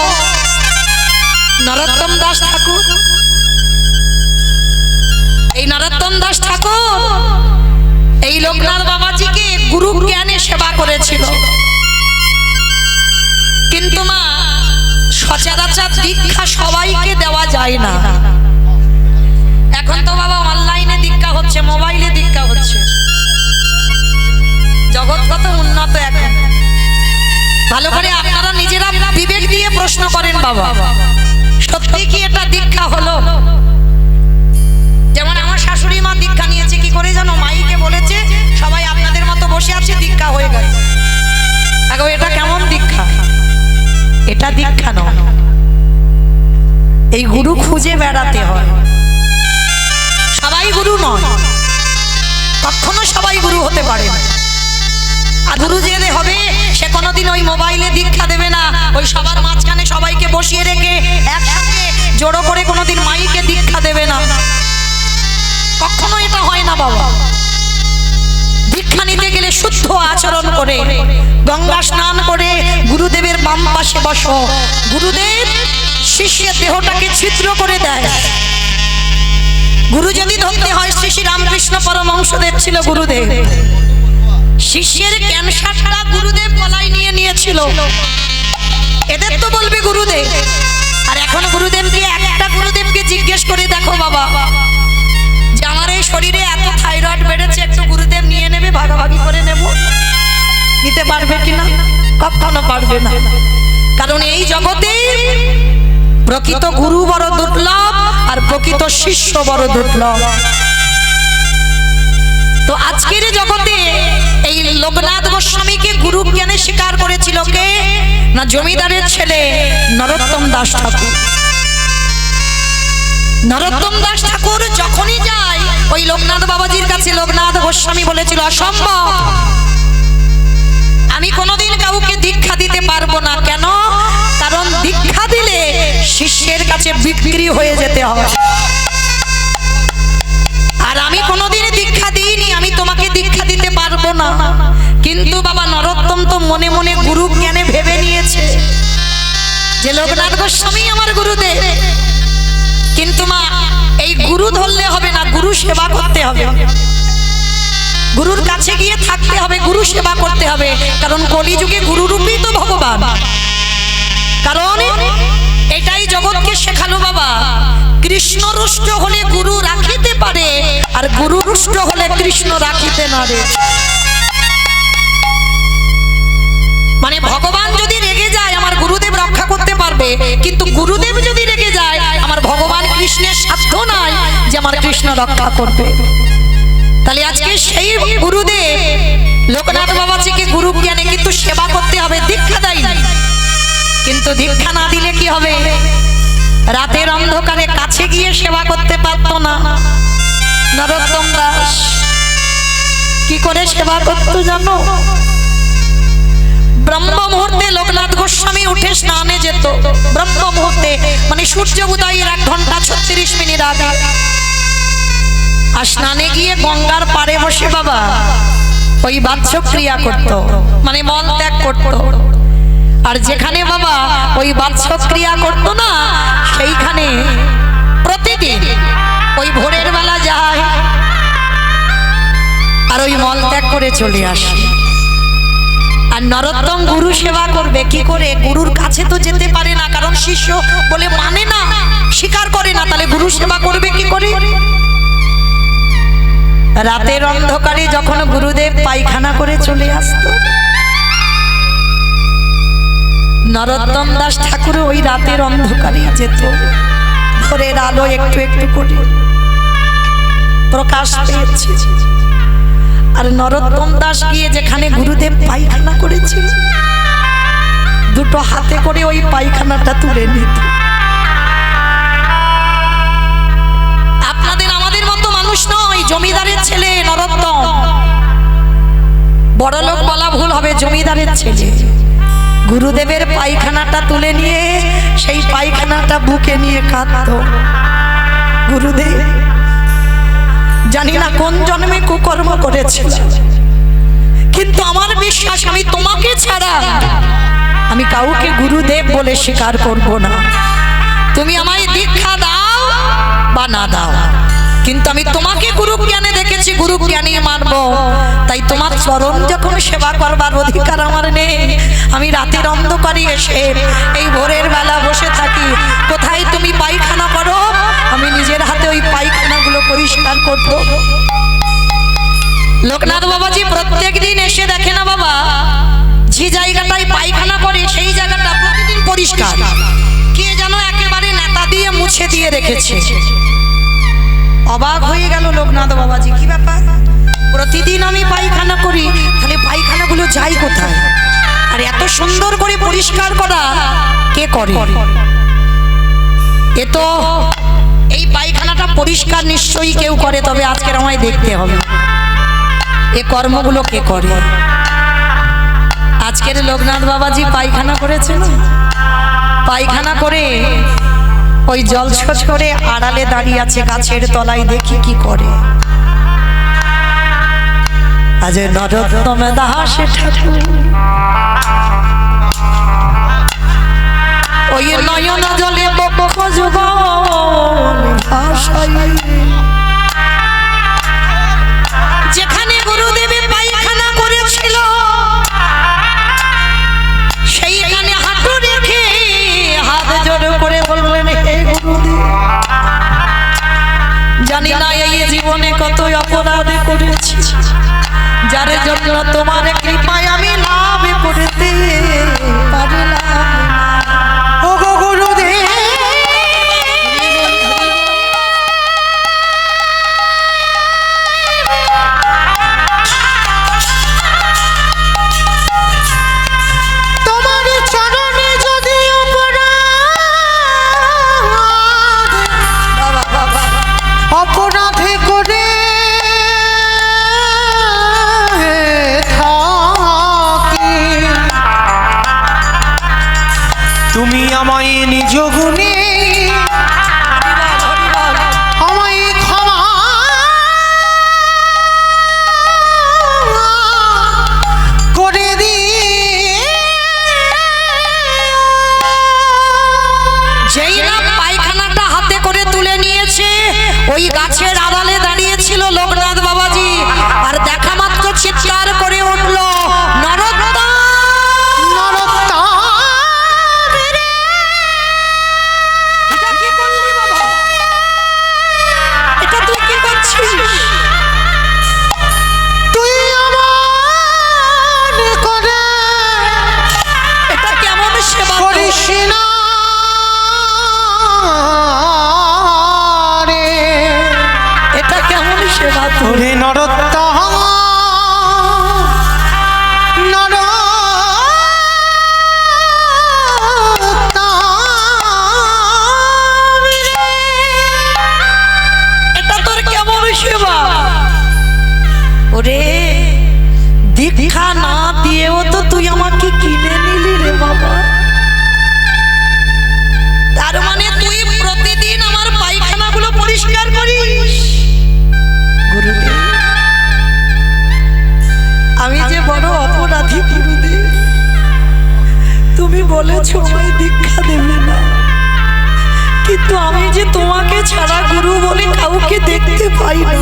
নরোত্তম দাস ঠাকুর। এই নরোত্তম দাস ঠাকুর এই লোকনাথ বাবাজিকে গুরু জ্ঞানে সেবা করেছিল। কিন্তু মা সচরাচর দীক্ষা সবাইকে দেওয়া যায় না। এখন তো বাবা অনলাইনে দীক্ষা হচ্ছে, মোবাইলে দীক্ষা হচ্ছে, জগৎ কত উন্নত। এখন ভালো করে আপনারা নিজেরা বিবেক দিয়ে প্রশ্ন করেন বাবা, সত্যি কি এটা দীক্ষা হলো? যেমন আমার শাশুড়ি মা দীক্ষা নিয়েছে কি করে জানো? মাইকে বলেছে সবাই আপনাদের মতো বসে আছে, দীক্ষা হয়ে গেছে। দেখো এটা কেমন দীক্ষা? এটা দীক্ষা নয়, এই গুরু খুঁজে বেড়াতে হয়। সবাই গুরু নয়, কখনো সবাই গুরু হতে পারে না। আর গুরু যে হবে সে কোনোদিন ওই মোবাইলে দীক্ষা দেবে না, ওই সবার মাঝখানে সবাইকে বসিয়ে রেখে একসাথে জড়ো করে কোনোদিন মাইকে দীক্ষা দেবে না, কখনো এটা হয় না বাবা। দীক্ষা নিতে গেলে শুদ্ধ আচরণ করে গঙ্গা স্নান করে গুরুদেবের বাম পাশে বসো। গুরুদেব শিষ্যের দেহটাকে ছিদ্র করে দেয়। গুরু যদি ধরতে হয় শ্রী শ্রী রামকৃষ্ণ পরমহংসদেব ছিল গুরুদেব। শিষ্যের ক্যান্সারটা গুরুদেব গলায় নিয়ে নিয়েছিল, এদের তো বলবে গুরুদেব। আর এখন গুরুদেবকে একটা গুরুদেবকে জিজ্ঞেস করে দেখো বাবা যে আমার এই শরীরে এত থাইরয়েড বেড়েছে, একটু গুরুদেব নিয়ে নেবে, ভাগাভাগি করে নেব, নিতে পারবে কিনা? কখনো পারবে না। কারণ এই জগতে প্রকৃত গুরু বড় দুর্লভ আর প্রকৃত শিষ্য বড় দুর্লভ। তো আজকের জগতে এই লোকনাথ গোস্বামীকে গুরু জ্ঞানে স্বীকার করেছিল কে? না জমিদারের ছেলে নরোত্তম দাস ঠাকুর। নরোত্তম দাস ঠাকুর যখনই যায় ওই লোকনাথ বাবাজির কাছে, লোকনাথ গোস্বামী বলেছিল অসম্ভব, আমি কোনোদিন কাউকে দীক্ষা দিতে পারবো না। কেন? কারণ দীক্ষা দিলে শিষ্যের কাছে বিক্রি হয়ে যেতে হবে। আর আমি কোনোদিন দীক্ষা দিইনি, আমি তোমাকে দীক্ষা দিতে পারবো না। কিন্তু বাবা নরোত্তম তো মনে মনে গুরু জ্ঞানে ভেবে নিয়েছে যে লোকনাথ গোস্বামী আমার গুরুদেব। কিন্তু মা এই গুরু ধরলে হবে না, গুরু সেবা করতে হবে। গুরুর কাছে গিয়ে থাকতে হবে, গুরু সেবা করতে হবে। কারণ কলিযুগে গুরুরূপী তো ভগবান। কারণ এটাই জগৎকে শেখালো বাবা, কৃষ্ণ রুষ্ট হলে গুরু রাখিতে পারে, আর গুরু রুষ্ট হলে কৃষ্ণ রাখিতে না রে। মানে ভগবান যদি রেগে যায় আমার গুরুদেব রক্ষা করতে পারবে, কিন্তু গুরুদেব যদি রেগে যায় আমার ভগবান কৃষ্ণের সাধ্য নাই যে আমার কৃষ্ণ রক্ষা করবে। তাহলে আজকে সেই গুরুদেব লোকনাথ বাবাজিকে গুরু জ্ঞানে কিন্তু সেবা করতে হবে, দীক্ষা দেয় না। কিন্তু দীক্ষা না দিলে কি হবে? রাতের অন্ধকারে কাছে গিয়ে সেবা করতে পারত না। নরোত্তম দাস কি করে সেবা করতো জানো? ব্রহ্ম মুহূর্তে লোকনাথ গোস্বামী উঠে স্নানে যেত। ব্রহ্ম মুহূর্তে মানে সূর্য উদয়ের 1 ঘন্টা 36 মিনিট আগে। আর স্নানে গিয়ে গঙ্গার পাড়ে বসে বাবা ওই বাচ্যক্রিয়া করত, মানে মল ত্যাগ করত। আর যেখানে বাবা ওই বাচ্যক্রিয়া করতো না, সেইখানে প্রতিদিন ওই ভোরের বেলা যায় আর ওই মল ত্যাগ করে চলে আসে। আর নরোত্তম গুরু সেবা করবে কি করে? গুরুর কাছে তো যেতে পারে না, কারণ শিষ্য বলে মানে না, স্বীকার করে না। তাহলে গুরু সেবা করবে কি করে? রাতের অন্ধকারে যখন গুরুদেব পায়খানা করে চলে আসতো, নরোত্তম দাস ঠাকুর ওই রাতের অন্ধকারে যেত, ভোরের আলো একটু একটু করে প্রকাশ পেয়েছে। আর নরোত্তম দাস গিয়ে যেখানে গুরুদেব পায়খানা করেছিল, দুটো হাতে করে ওই পায়খানাটা তুলে নিত। আপনাদের আমাদের মতো মানুষ নয়, জমিদারের ছেলে নরোত্তম। বড়লোক বলা ভুল হবে, জমিদারের ছেলে। গুরুদেবের পায়খানাটা তুলে নিয়ে সেই পায়খানাটা বুকে নিয়ে কাঁদত। গুরুদেব, জানি না কোন জন্মে কুকর্ম করেছিল, কিন্তু আমার বিশ্বাস আমি তোমাকে ছাড়া আমি কাউকে গুরুদেব বলে স্বীকার করব না। তুমি আমায় দীক্ষা দাও বা না দাও, কিন্তু আমি তোমাকে গুরু জ্ঞানে দেখেছি, গুরু জ্ঞানী মানব। তাই তোমার চরণ যখন সেবা করবার অধিকার আমার নেই, আমি রাতের অন্ধকারে এসে এই ভোরের বেলা বসে থাকি। কোথায় তুমি পায়খানা করো, আমি নিজের হাতে ওই পায়খানাগুলো পরিষ্কার করব। লোকনাথ বাবাজি প্রত্যেক দিন এসে দেখে না বাবা, যে জায়গাটায় পায়খানা করে সেই জায়গাটা প্রতিদিন পরিষ্কার, কে যেন একেবারে নেতা দিয়ে মুছে দিয়ে রেখেছে। অবাক হয়ে গেল লোকনাথ বাবাজি, কি ব্যাপার, প্রতিদিন আমি পায়খানা করি, তাহলে পায়খানাগুলো যাই কোথায়? আর এত সুন্দর করে পরিষ্কার করা কে করে? এ তো এই পায়খানাটা পরিষ্কার নিশ্চয়ই কেউ করে, তবে আজকের আমায় দেখতে হবে এ কর্মগুলো কে করে। আজকের লোকনাথ বাবাজি পায়খানা করেছেন, পায়খানা করে ওই জলছল করে আড়ালে দাঁড়িয়ে আছে গাছের তলায়, দেখি কি করে। আজ নরোত্তম দাস ঠাকুর ওই নয়ন জলে বক্ষ যুগল ভাষায়, যেখানে গুরুদেবের পায়খানা করেছিল সেইখানে হাঁটু রেখে হাত জোড় করে বললেন, হে গুরুদেব, জানি না এই জীবনে কত অপরাধ করেছি, যার জন্য তোমার কৃপায় আমি লাভ করতে পারলাম। ও গো গুরুদেব, তোমার চরণে যদি অপরাধে করে থাকি, তুমি আমায় নিজ গুণে আমায় ক্ষমা করে যেই না পায়খানাটা হাতে করে তুলে নিয়েছে, ওই গাছের আড়ালে দাঁড়িয়েছিল লোকনাথ বাবাজি, আর দেখা মাত্র চিৎকার করে উঠল, নরোত্তম, এটা কি করলি বাবা? এটা তুই কি করছিস? তুই আমার করে এটা কেমন সেবা তোর? করিস না রে, এটা কেমন সেবা তোর? ওরে নরোত্তম, এটা তোর কেমন সেবা? ওরে দীক্ষা না দিয়েও তো তুই আমাকে কিনে নিলি রে বাবা। তার মানে তুই প্রতিদিন আমার পায়খানাগুলো পরিষ্কার করিস। গুরুদেব, আমি যে বড় অপরাধী গুরুদেব, তুমি বলেছো আমায় দীক্ষা দেবে না, কিন্তু আমি যে তোমাকে ছাড়া গুরু বলে কাউকে দেখতে পাই না,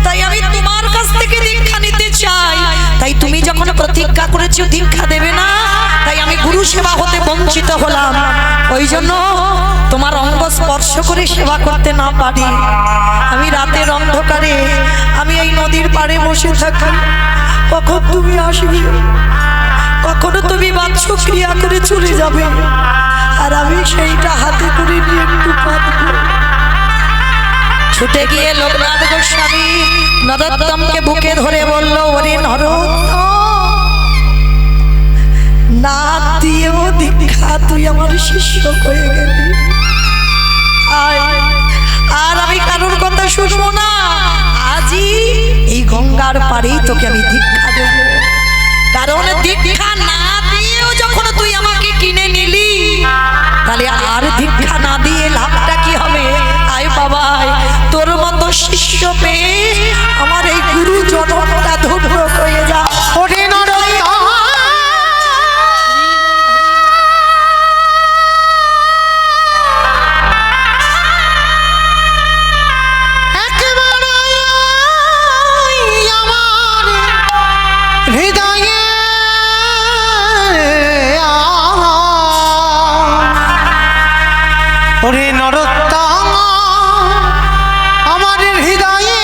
তাই আমি তোমার কাছ থেকে দীক্ষা নিতে চাই। তাই তুমি যখন প্রতিজ্ঞা করেছো দীক্ষা দেবে না, তাই আমি গুরু সেবা হতে বঞ্চিত হলাম। ওই জন্য তোমার অঙ্গ স্পর্শ করে সেবা করতে না পারি। আমি রাতের অন্ধকারে আমি এই নদীর পাড়ে বসে থাকি, কখন তুমি আসবে, কখনো তুমি বাচ্চ ক্রিয়া করে চলে যাবে, আর আমি সেইটা হাতে করে নিয়ে একটু কাঁদবো। ছুটে গিয়ে লোকনাথ গোস্বামী নরোত্তমকে বুকে ধরে বলল, ওরে নরোত্তম, না দিয়েও দীক্ষা তুই আমার শিষ্য হয়ে গেলি, আর আমি কারোর কথা শুনবো না। আজই এই গঙ্গার পাড়েই তোকে আমি দীক্ষা দেব, কারণ দীক্ষা না দিয়েও যখন তুই আমাকে কিনে নিলি, তাহলে আর দীক্ষা না দিয়ে লাভটা কি হবে? আয় বাবা, তোর মতো শিষ্য পেয়ে আমার এই গুরু জনমটা ধন্য হয়ে যা। ওরে নরোত্তম, একেবারে আমার হৃদয়ে ওরে নরোত্তম, আমার হৃদয়ে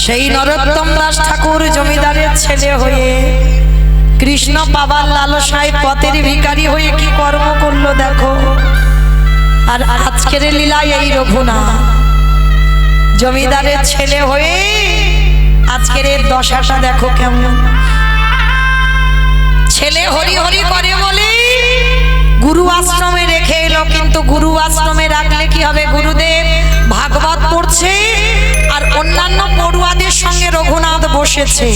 সেই নরোত্তম দাস ঠাকুর জমিদারের ছেলে হয়ে কৃষ্ণ পাবার লালসায় পথের ভিখারি হয়ে কি কর্ম করলো দেখো। আর আজকের লীলায় এই রঘুনাথ জমিদারের ছেলে হয়ে আজকের এর দশাটা দেখো কেমন। ছেলে হরি হরি করে বলে গুরু আশ্রমে রেখে এলো, কিন্তু গুরু আশ্রমে রাখলে কি হবে? গুরুদেব ভাগবত পড়ছে আর অন্যান্য পড়ুয়াদের সঙ্গে রঘুনাথ বসেছে।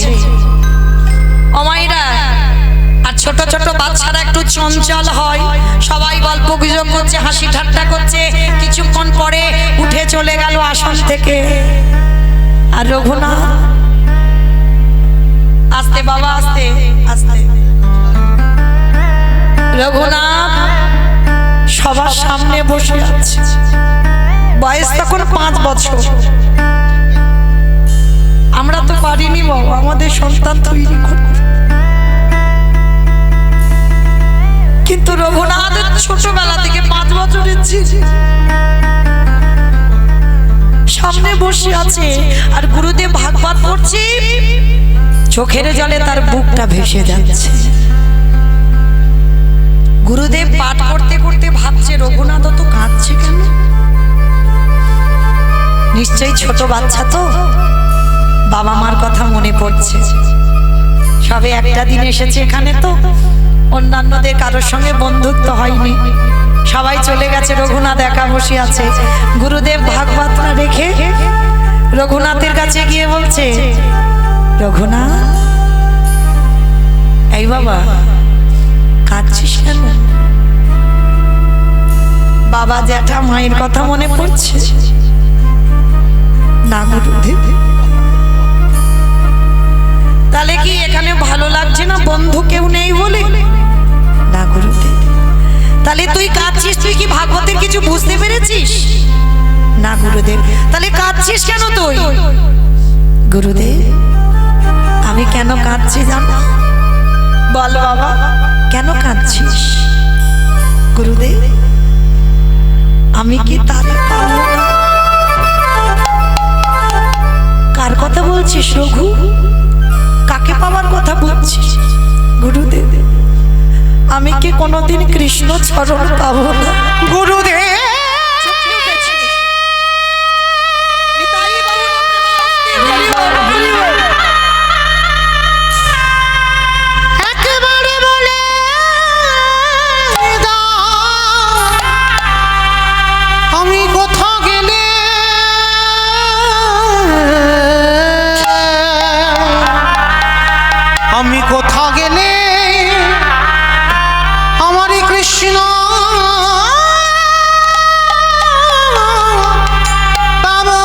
অমাইরা আর ছোট ছোট বাচ্চারা একটু চঞ্চল হয়, সবাই গল্প গুজব করছে, হাসি ঠাট্টা করছে, কিছুক্ষণ পরে উঠে চলে গেল আসন থেকে। আর রঘুনাথ আস্তে বাবা আস্তে আস্তে, রঘুনাথ সবার সামনে বসে আছে, বয়স তখন 5 বছর। আমরা তো পারিনি বাবা আমাদের সন্তান তৈরি করতে, কিন্তু রঘুনাথের ছোটবেলা থেকে 5 বছরের ছেলে সামনে বসে আছে, আর গুরুদেব ভাগবত পড়ছে, চোখের জলে তার বুকটা ভেসে যাচ্ছে। গুরুদেব পাঠ করতে করতে ভাবছে, রঘুনাথ তো কাঁদছে কেন? নিশ্চয়ই ছোট বাচ্চা তো, বাবা মার কথা মনে পড়ছে। সবে একটা দিন এসেছে এখানে, তো অন্যান্যদের কারোর সঙ্গে বন্ধুত্ব হয়নি, সবাই চলে গেছে, রঘুনাথ একা বসে আছে। গুরুদেব ভাগবতটা রেখে রঘুনাথের কাছে গিয়ে বলছে, রঘুনাথ, এই বাবা কাঁদছিস কেন? বাবা জ্যাঠা মায়ের কথা মনে পড়ছে? না গুরুদেব। তাহলে কি এখানে ভালো লাগছে না বন্ধু কেউ নেই বলে? না গুরুদেব। তাহলে তুই কাঁদছিস, তুই কি ভাগবতের কিছু বুঝতে পেরেছিস? না গুরুদেব। তাহলে কাঁদছিস কেন তুই? গুরুদেব, আমি কেন কাঁদছি জানো? বল বাবা, কেন কাঁদছিস? গুরুদেব, আমি কি তারে পাবো না? কার কথা বলছিস রঘু? কাকে পাওয়ার কথা বলছিস? গুরুদেব, আমি কি কোনোদিন কৃষ্ণ চরণ পাবো না? গুরুদেব, একেবারে বলে দাও, আমি কোথা গেলে আমি কোথা গেলে আমার কৃষ্ণ পাবো?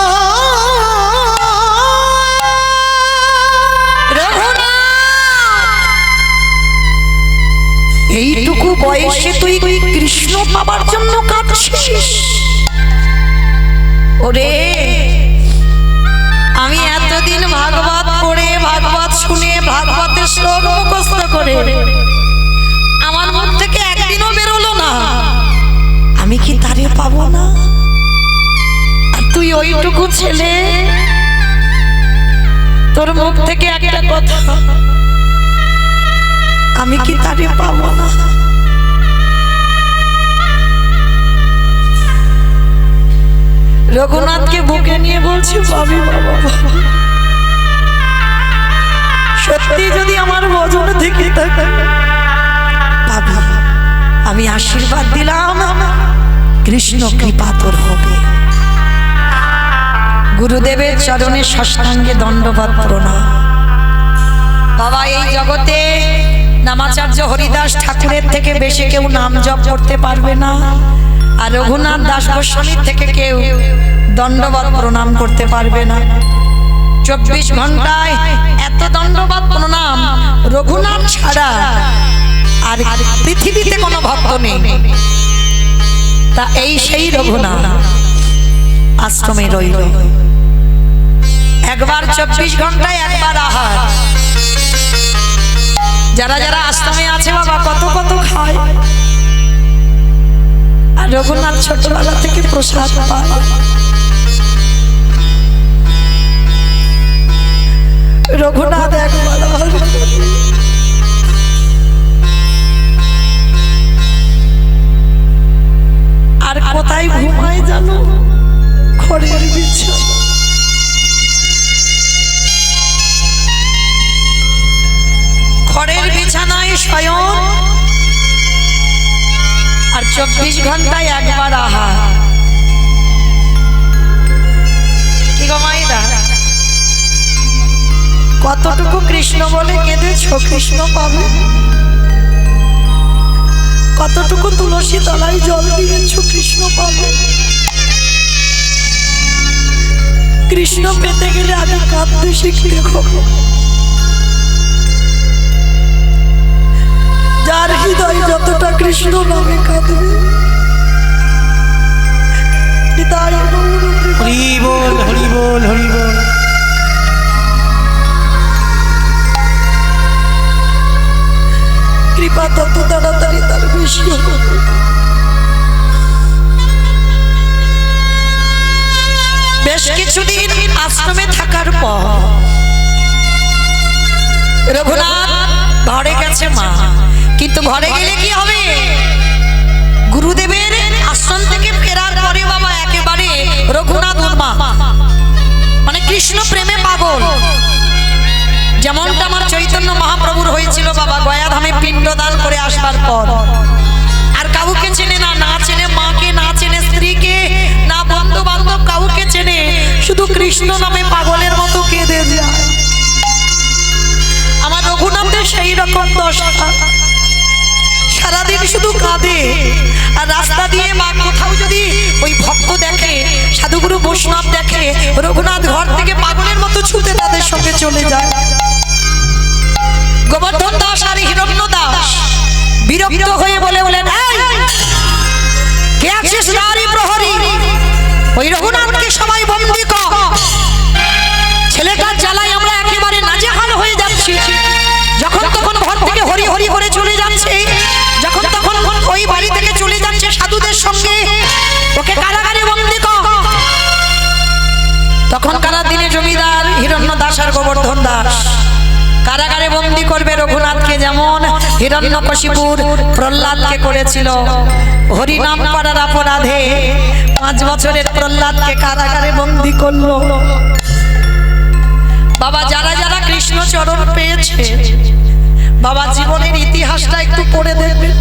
এইটুকু বয়সে তুই কৃষ্ণ পাবার জন্য কাঁদছিস? ওরে, আমি এতদিন ভাগবত পড়ে, ভাগবত শুনে, ভাগবতের শ্লোক মুখস্থ করে আমার মুখ থেকে একদিনও বেরোলো না। আমি আমি কি তারে পাবো না? আর তুই ওইটুকু ছেলে, তোর মুখ থেকে একটা কথা, আমি কি তারে পাবো না? রঘুনাথকে বুকে নিয়ে বলছি পাবি বাবা, সত্যি যদি আমার ভজন থেকে থাকে পাবি। আমি আশীর্বাদ দিলাম, কৃষ্ণ কৃপা তোর হবে। গুরুদেবের চরণে সাষ্টাঙ্গে দণ্ডবত প্রণাম। বাবা, এই জগতে নামাচার্য হরিদাস ঠাকুরের থেকে বেশি কেউ নাম জপ করতে পারবে না, আর রঘুনাথ দাস গোস্বামীর থেকে কেউ দণ্ডবত প্রণাম করতে পারবে না। 24 ঘন্টায় এত দণ্ডবত প্রণাম রঘুনাথ ছাড়া আর পৃথিবীতে কোনো ভক্ত নেই। তা এই সেই রঘুনাথ আশ্রমে রইল, একবার 24 ঘন্টায় একবার আহার। যারা যারা আশ্রমে আছে বাবা কত কত খায়, আর রঘুনাথ ছোটবেলা থেকে প্রসাদ পায়। রঘুনাথ একবার আর কোথায় ঘুমায় জানো? খড়ের বিছানা। খড়ের বিছানায় শয়ন, আর 24 ঘন্টায় একবার আহার। কি গো মাইরা, কতটুকু কৃষ্ণ বলে কেঁদেছ? কৃষ্ণ পাবে। কতটুকু তুলসী তলায় জল দিয়েছ? কৃষ্ণ পাবে। কৃষ্ণ পেতে গেলে আগে কাঁদতে শিখতে হবে। যার হৃদয় যতটা কৃষ্ণ নামে কাঁদবে, হরি বল হরি বল হরি বল। কৃপা তত তাড়াতাড়ি তার বেশি হবে। বেশ কিছুদিন আশ্রমে থাকার পর রঘুনাথ ঘরে গেছে মা, কিন্তু ঘরে গেলে কি হবে? গুরুদেবের আশ্রম থেকে ফেরার পরে বাবা একেবারে রঘুনাথ উন্মাদ, মানে কৃষ্ণ প্রেমে পাগল। যেমনটা আমার চৈতন্য মহাপ্রভুর হয়েছিল বাবা গয়াধামে পিণ্ডদান করে আসবার পর। আর কাউকে চেনে না, না চেনে মাকে, না চেনে স্ত্রীকে, না বন্ধু বান্ধব কাউকে চেনে, শুধু কৃষ্ণ নামে পাগলের মতো কেঁদে যায়। আমার রঘুনাথের সেই রকম দশা, সারাদিন শুধু কাঁদে। আর রাস্তা দিয়ে বা কোথাও যদি ওই ভক্ত দেখে, সাধুগুরু বৈষ্ণব দেখে, রঘুনাথ ঘর থেকে পাগলের মতো ছুটে তাদের সঙ্গে চলে যায়। গোবর্ধন দাস আর হিরণ্য দাস বিরক্ত হয়ে বলেন, কে আছিস নারী প্রহরী? ওই রঘুনাথকে সবাই বন্দী কর। ছেলেটার জ্বালায় আমরা একেবারে নাজেহাল হয়ে যাচ্ছি। যখন তখন ঘর থেকে হরি হরি করে চলে যাচ্ছে, যখন তখন ওই বাড়ি থেকে চলে যাচ্ছে সাধুদের সঙ্গে। ওকে কারাগারে বন্দী কর। তখনকার দিনে জমিদার হিরণ্য দাস আর গোবর্ধন দাস কারাগারে বন্দী করবে রঘুনাথকে, যেমন হিরণ্যকশিপুর প্রহ্লাদকে করেছিল। হরিনাম করার অপরাধে 5 বছরের প্রহ্লাদকে কারাগারে বন্দী করলো। বাবা, যারা যারা কৃষ্ণ চরণ পেয়েছে বাবা জীবনের ইতিহাসটা একটু পড়ে দেখবেন।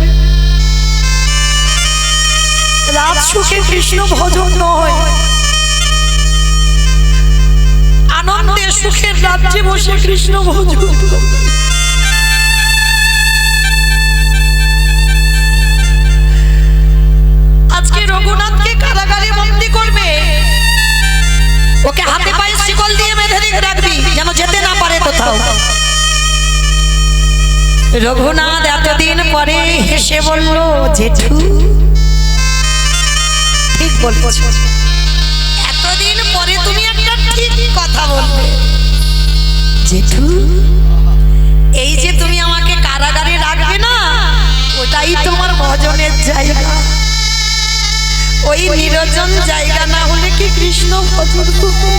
রাত সুখে কৃষ্ণ ভজন নয়, আনন্দে সুখের রাজ্যে বসে কৃষ্ণ ভজন। আজকে রঘুনাথকে কারাগারে বন্দী করবে, ওকে হাতে পায়ে শিকল দিয়ে বেঁধে রাখবি যেন যেতে না পারে কোথাও। রঘুনাথ এতদিন পরে হেসে বলল, জেঠু ঠিক বলেছ, এতদিন পরে তুমি একটা ঠিক কথা বলবে। জেঠু, এই যে তুমি আমাকে কারাগারে রাখবে না, ওটাই তোমার ভজনের জায়গা। ওই নিরঞ্জন জায়গা না হলে কি কৃষ্ণ ভজন করবে?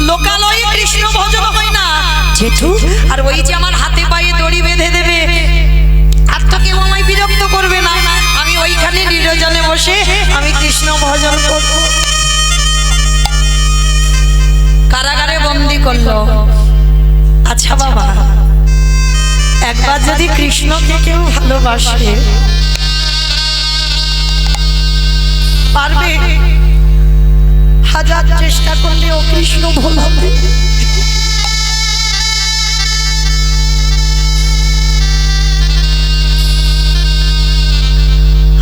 লোকালয়ে কৃষ্ণ ভজন হয় না জেঠু। আর ওই যে আমার হাতে পায়ে দড়ি বেঁধে দেবে, আর তো কেউ আমায় বিরক্ত করবে না। আমি ওইখানে নিরজনে বসে আমি কৃষ্ণ ভজন করব। কারাগারে বন্দি করলো। আচ্ছা বাবা, একবার যদি কৃষ্ণকে কেউ ভালোবাসে পারবে? হাজার চেষ্টা করলেও কৃষ্ণ ভোলাবে।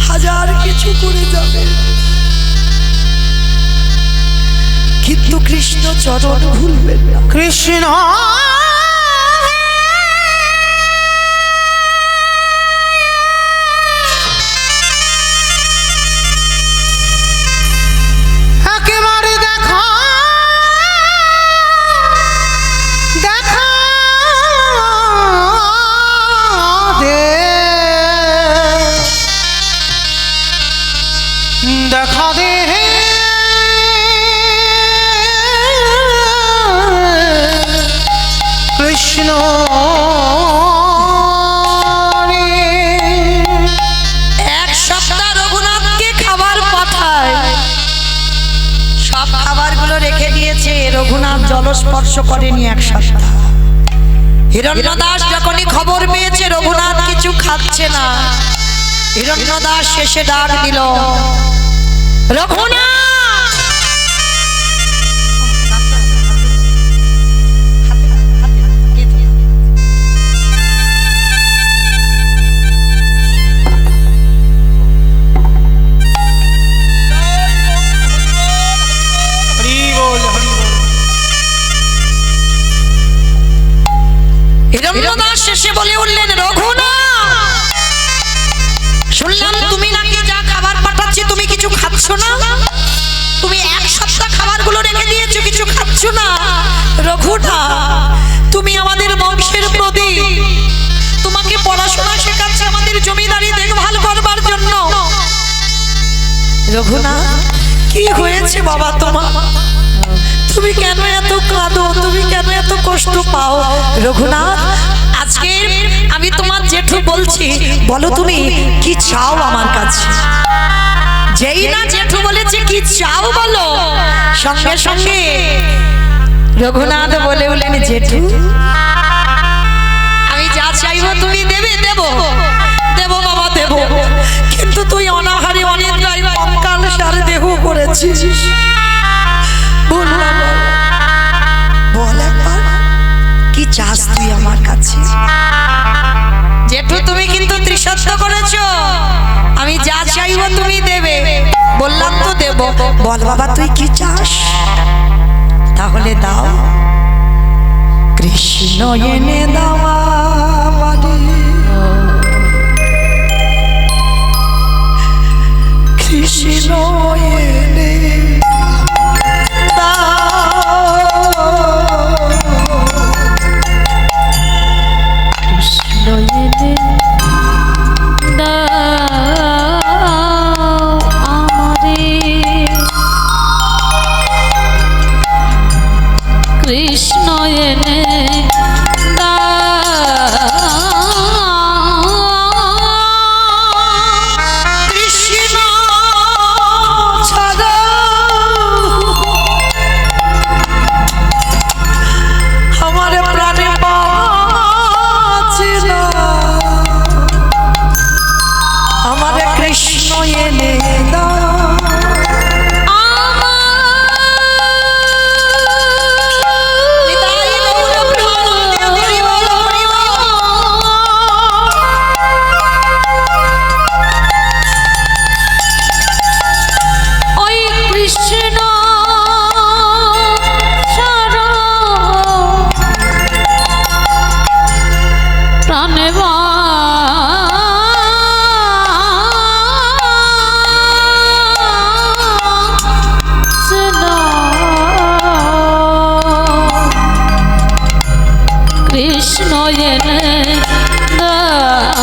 হাজার কিছু করে যাবে, কিন্তু কৃষ্ণ চরণ ভুলবেন না। কৃষ্ণ একেবারে দেখা দেখা দে, দেখা দে কৃষ্ণ রে। এক সপ্তাহ রঘুনাথকে খাবার পাঠায়, সব খাবারগুলো রেখে দিয়েছে, রঘুনাথ জলস্পর্শ করেনি এক সপ্তাহ। হিরণ্যদাস যখনই খবর পেয়েছে রঘুনাথ কিছু খাচ্ছে না, হিরণ্যদাস শেষে ডাক দিল, রঘুনাথ। হরি বল হরি বল। হিরণ্যদাস শেষে বলে উঠলেন, রঘুনাথ, শুনলাম তুমি নাকি যা খাবার পাঠাচ্ছি তুমি কিছু খাচ্ছ না। তুমি এক সপ্তাহ খাবারগুলো রেখে দিয়েছো, কিছু খাচ্ছ না। রঘুনাথ, তুমি আমাদের বংশের প্রদীপ, তোমাকে পড়াশোনা শেখাচ্ছে আমাদের জমিদারি দেখভাল করবার জন্য। রঘুনাথ, কি হয়েছে বাবা তোমার? তুমি কেন এত কাঁদো? তুমি কেন এত কষ্ট পাও? রঘুনাথ, আজকে আমি তোমার জেঠু বলছি, বলো তুমি কি চাও আমার কাছে? যেই না জেঠু বলেছে কি চাও বলো, সঙ্গে সঙ্গে রঘুনাথ বলে উঠলেন, জেঠু আমি যা চাইবো তুমি দেবে। দেবো দেবো বাবা দেবো, কিন্তু তুই অনাহারে অনেক কঙ্কাল সার দেহ করেছিস। বল বাবা, বল একবার কি চাস তুই আমার কাছে? জেঠু তুমি কিন্তু ত্রিসত্য করেছো, আমি যা চাইবো তুমি দেবে। বললাম তো দেব, বল বাবা তুই কি চাস? তাহলে দাও। কৃষ্ণ এনে দাওয়া কৃষ্ণ এনে কৃষ্ণ এনে কৃষ্ণ ছাড়া আমার প্রাণে বাঁচে না। আমার কৃষ্ণ এনে দাও। কৃষ্ণ এনে দাও।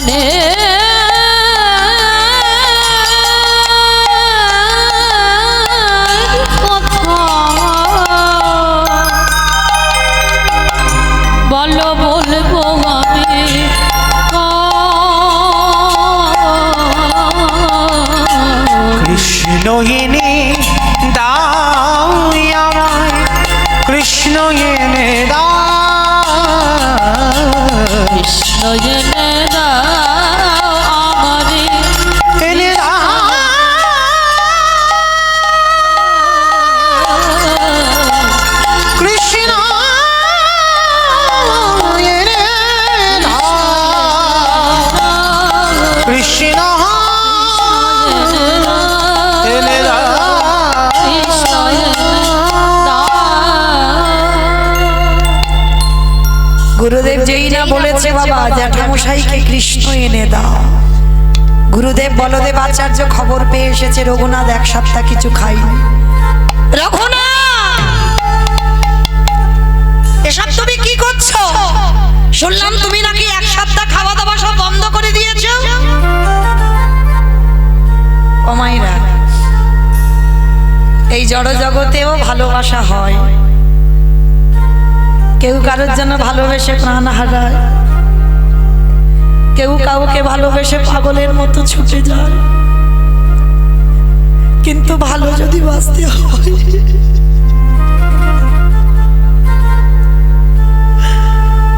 মনে বলো বলবো আমি কৃষ্ণ এনে দাও আমায়, কৃষ্ণ এনে দাও, কৃষ্ণ এনে দাও আমারে এনে দাও, কৃষ্ণ এনে দাও, কৃষ্ণ এনে দাও। গুরুদেব যেই না বলেছে বাবা জ্যাঠামশাইকে কৃষ্ণ এনে দাও, গুরুদেব বলদেব আচার্য খবর পেয়ে এসেছে রঘুনাথ এক সপ্তাহ কিছু খাইনি। রঘুনাথ, এসব তুমি কি করছো? শুনলাম তুমি নাকি এক সপ্তাহ খাওয়া দাওয়া সব বন্ধ করে দিয়েছো। ও মাইরা, এই জড় জগতেও ভালোবাসা হয়, কেউ কারোর জন্য ভালোবেসে প্রাণ হারায়, কেউ কাউকে ভালোবেসে পাগলের মতো ছুটে যায়, কিন্তু ভালো যদি বাঁচতে হয়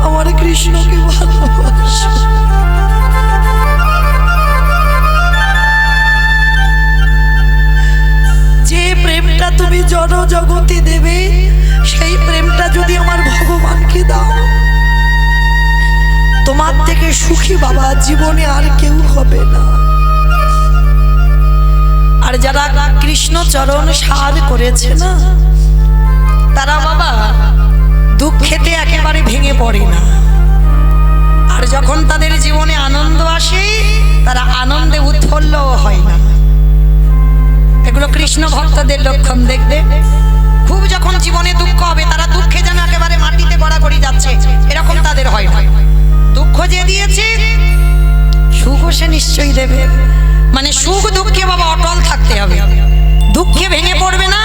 আমার কৃষ্ণকে ভালোবাসো। যে প্রেমটা তুমি জনজগতে দেবে সেই প্রেমটা যদি আমার ভগবানকে দাও, তোমার থেকে সুখী বাবা জীবনে আর কেউ হবে না। আর যারা কৃষ্ণ চরণ সার করেছে না, তারা বাবা দুঃখেতে একেবারে ভেঙে পড়ে না। আর যখন তাদের জীবনে আনন্দ আসে তারা আনন্দে উৎফুল্ল হয় না। এগুলো কৃষ্ণ ভক্তদের লক্ষণ। দেখবে খুব যখন জীবনে দুঃখ হবে তারা দুঃখে যেন একেবারে মাটিতে গড়াগড়ি যাচ্ছে, এরকম তাদের হয় না। দুঃখ যে দিয়েছে সুখও সে নিশ্চয়ই দেবে। মানে সুখ দুঃখে বাবা অটল থাকতে হবে, দুঃখে ভেঙে পড়বে না,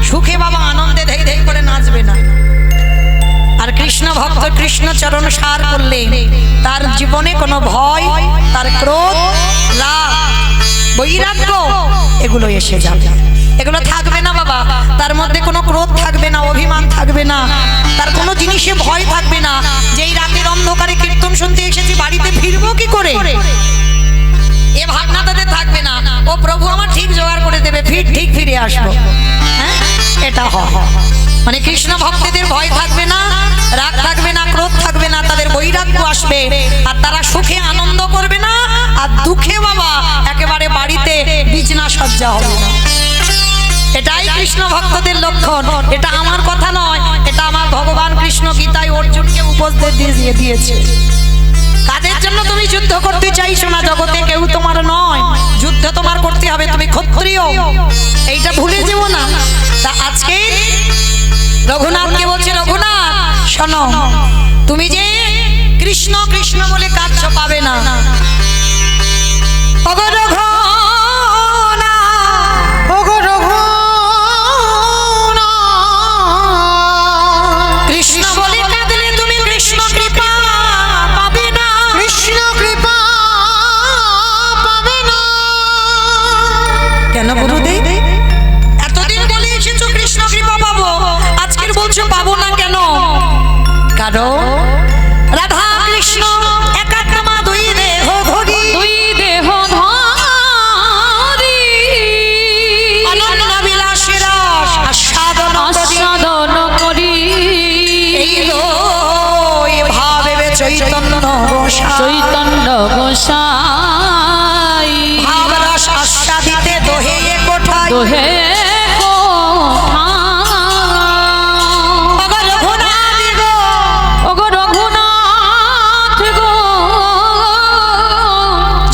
সুখে বাবা আনন্দে ধেই ধেই করে নাচবে না। আর কৃষ্ণ ভক্ত কৃষ্ণ চরণ সার করলে তার জীবনে কোনো ভয়, তার ক্রোধ, রাগ, বৈরাগ্য এগুলো এসে যাবে, এগুলো থাকবে না বাবা। তার মধ্যে কোনো ক্রোধ থাকবে না, অভিমান থাকবে না, তার কোনো জিনিসে ভয় থাকবে না। যেই রাতের অন্ধকারে কীর্তন শুনতে এসেছি বাড়িতে ফিরবো কি করে, এ ভাবনা তাদের থাকবে না। ও প্রভু আমার ঠিক জোগাড় করে দেবে, ঠিক ফিরে আসবো। হ্যাঁ, এটা হয়। মানে কৃষ্ণ ভক্তদের ভয় থাকবে না, রাগ থাকবে না, ক্রোধ থাকবে না, তাদের বৈরাগ্য আসবে। আর তারা সুখে আনন্দ করবে না, আর দুঃখে বাবা একেবারে বাড়িতে বিছনা সজ্জা হবে না। এটাই কৃষ্ণ ভক্তদের লক্ষণ। এটা আমার কথা নয়, এটা আমার ভগবান কৃষ্ণ গীতায় অর্জুনকে উপদেশ দিয়ে দিয়েছে। কাদের জন্য তুমি যুদ্ধ করতে চাইছো না, জগতে কেউ তোমার নয়, যুদ্ধ তোমার করতে হবে, তুমি ক্ষত্রিয়, এইটা ভুলে যেও না। তা আজকে রঘুনাথকে বলছে, রঘুনাথ শোনো, তুমি যে কৃষ্ণ কৃষ্ণ বলে কাঁদছো পাবে না। ওগো রঘুনাথ, ওগো রঘুনাথ, কৃষ্ণ বলে কাঁদলে তুমি কৃষ্ণ কৃপা পাবে না, কৃষ্ণ কৃপা পাবে না। কেন গুরুদেব? এতদিন বলে এসেছো কৃষ্ণ কৃপা পাবো, আজকের বলছো পাবো না কেন? কারণ রাধা কৃষ্ণ একাত্মা দুই দেহ ধরি, দুই দেহ ধারি অনন্য বিলাসী রস আস্বাদন করি, আস্বাদন করি এই দুই ভাবে চৈতন্য গোসাই, চৈতন্য গোসাই ভাব রস আস্বাদিতে দোহে কোঠায়, দোহে ওগো রঘুনাথ গো,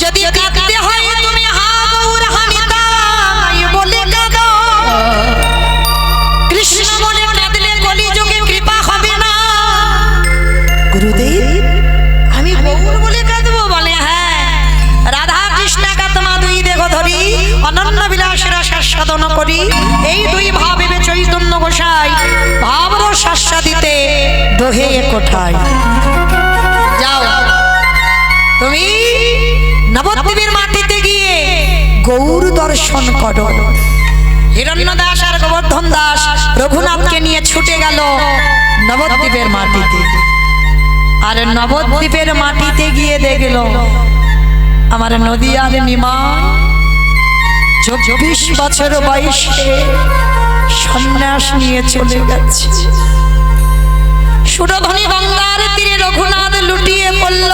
যদি কাঁদতে হয় তুমি হা গৌর হানিতাই বলে কাঁদো, কৃষ্ণ বলে কাঁদলে কলিযুগে কৃপা হবে না। গুরুদেব আমি গৌর বলে কাঁদবো? বলে হ্যাঁ, চিন্তন করি। এই দুই ভাবে চৈতন্য গোসাই ভাবর শাস্যা দিতে দোহে কোঠায়। যাও তুমি নবদ্বীপের মাটিতে গিয়ে গৌর দর্শন করো। হিরণ্য দাস আর গোবর্ধন দাস রঘুনাথকে নিয়ে ছুটে গেল নবদ্বীপের মাটিতে। আর নবদ্বীপের মাটিতে গিয়ে দেখল আমার নদিয়ার নিমাই 24 বছর বয়সে সন্ন্যাস নিয়ে চলে গেছে। সুরধনী গঙ্গার তীরে রঘুনাথ লুটিয়ে পড়ল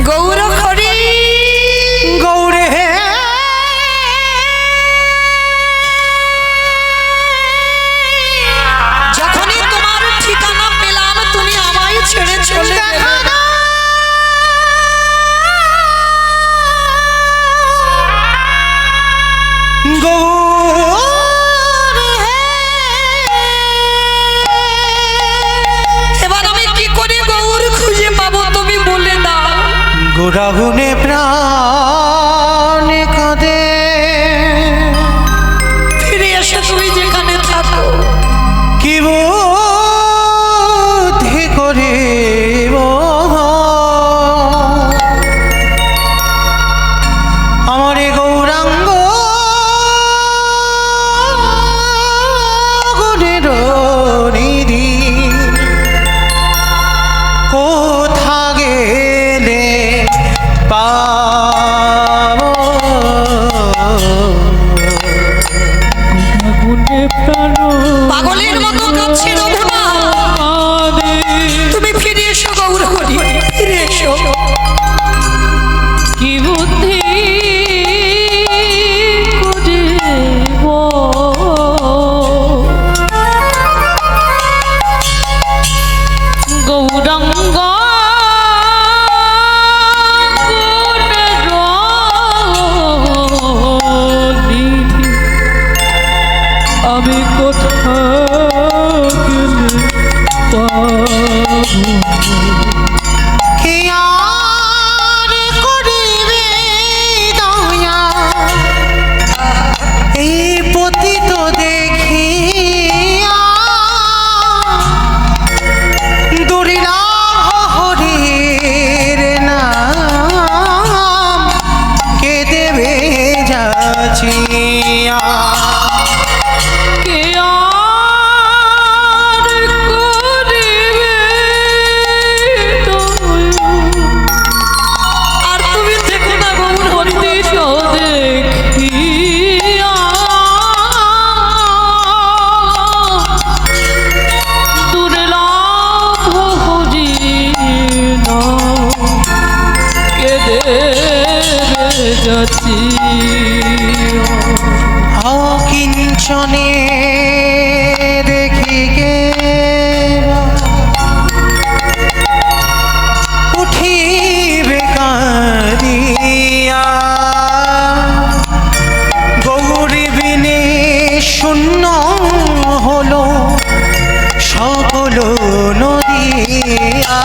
গৌর হরি গৌরে হে যখনই তোমার ঠিকানা পেলাম তুমি আমায় ছেড়ে চলে গেলে। গৌরে হে এবার আমি কি করে গৌর খুঁজে পাবো তুমি বলে দাও। গোরাগুনে প্রাণ কাঁদে ফিরে এসে তুমি যেখানে থাকো কি বুদ্ধি করিব আমার এ গৌরাঙ্গ গুণের নিধি কোথা গেলে পাব পাগলের মতো কাঁদছে রঘুনাথ। তুমি ফিরে এসো গৌর হরি ফিরে এসো। কি বুদ্ধি করিব গৌরাঙ্গ নিধি আমি কোথা গেলে পাবো কে আর করিবে দয়া এই পতিত দেখিয়া দুর্লভ হরির নাম কে দেবে যাচিয়া কে আর করিবে দয়া? আর তুমি দেখো না গৌর হরি পতিত দেখিয়া দুর্লভ হরিণ কে দেবে যাচিয়া? অকিঞ্চনে দেখি গে উঠিবে কাঁদিয়া গৌরী বিনে শূন্য হলো সকল নদিয়া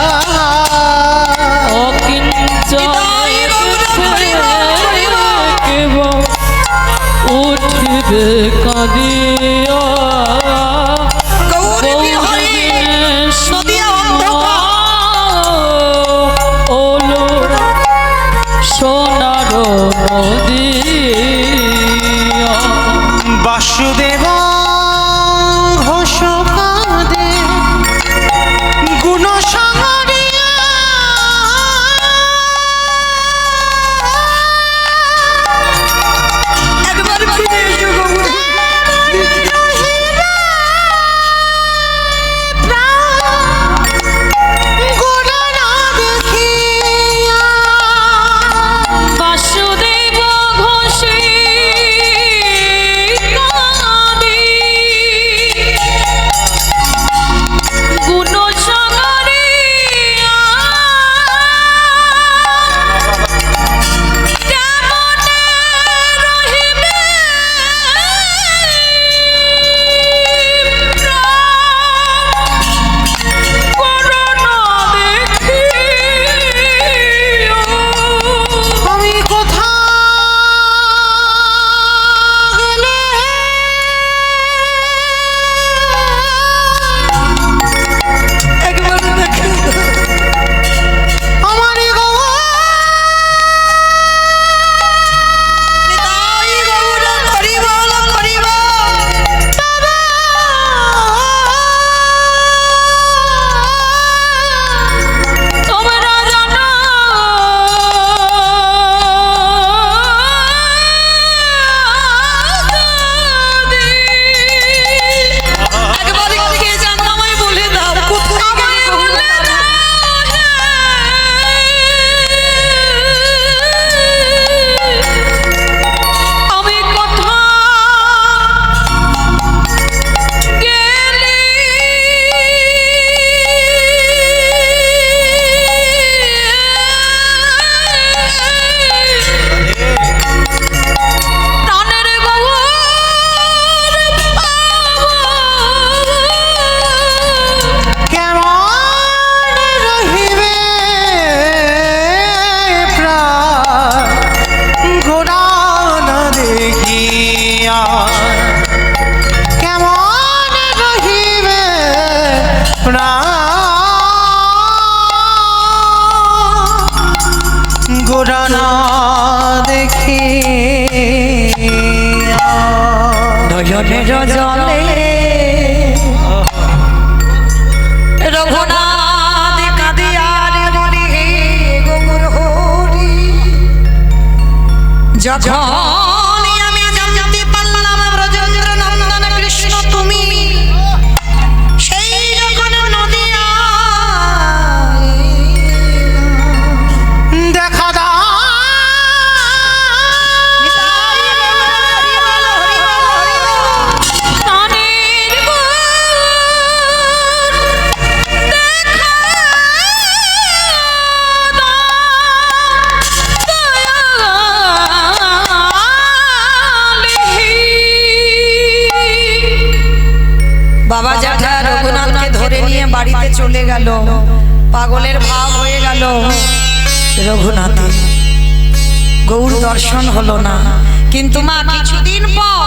উঠিবে কাঁদিয়া গৌরী বিহরে নদিয়া ওলো সোনার নদিয়া বাসুদেব ঘোষ কাঁদে গুণ সাগরিয়া একবার ফিরে এসো গৌর। গোরা না দেখে নয়নের জলে রঘুনাথ কাঁদিয়ার বলে হে গৌর হরি যখন আমি জানতে পারলাম ব্রজেন্দ্র নন্দন কৃষ্ণ তুমি সেই যখন নদিয়া দেখা দা বাবা জ্যাঠা রঘুনাথকে ধরে নিয়ে বাড়িতে চলে গেল। পাগলের ভাব হয়ে গেল রঘুনাথে। গৌর দর্শন হলো না। কিন্তু মা কিছুদিন পর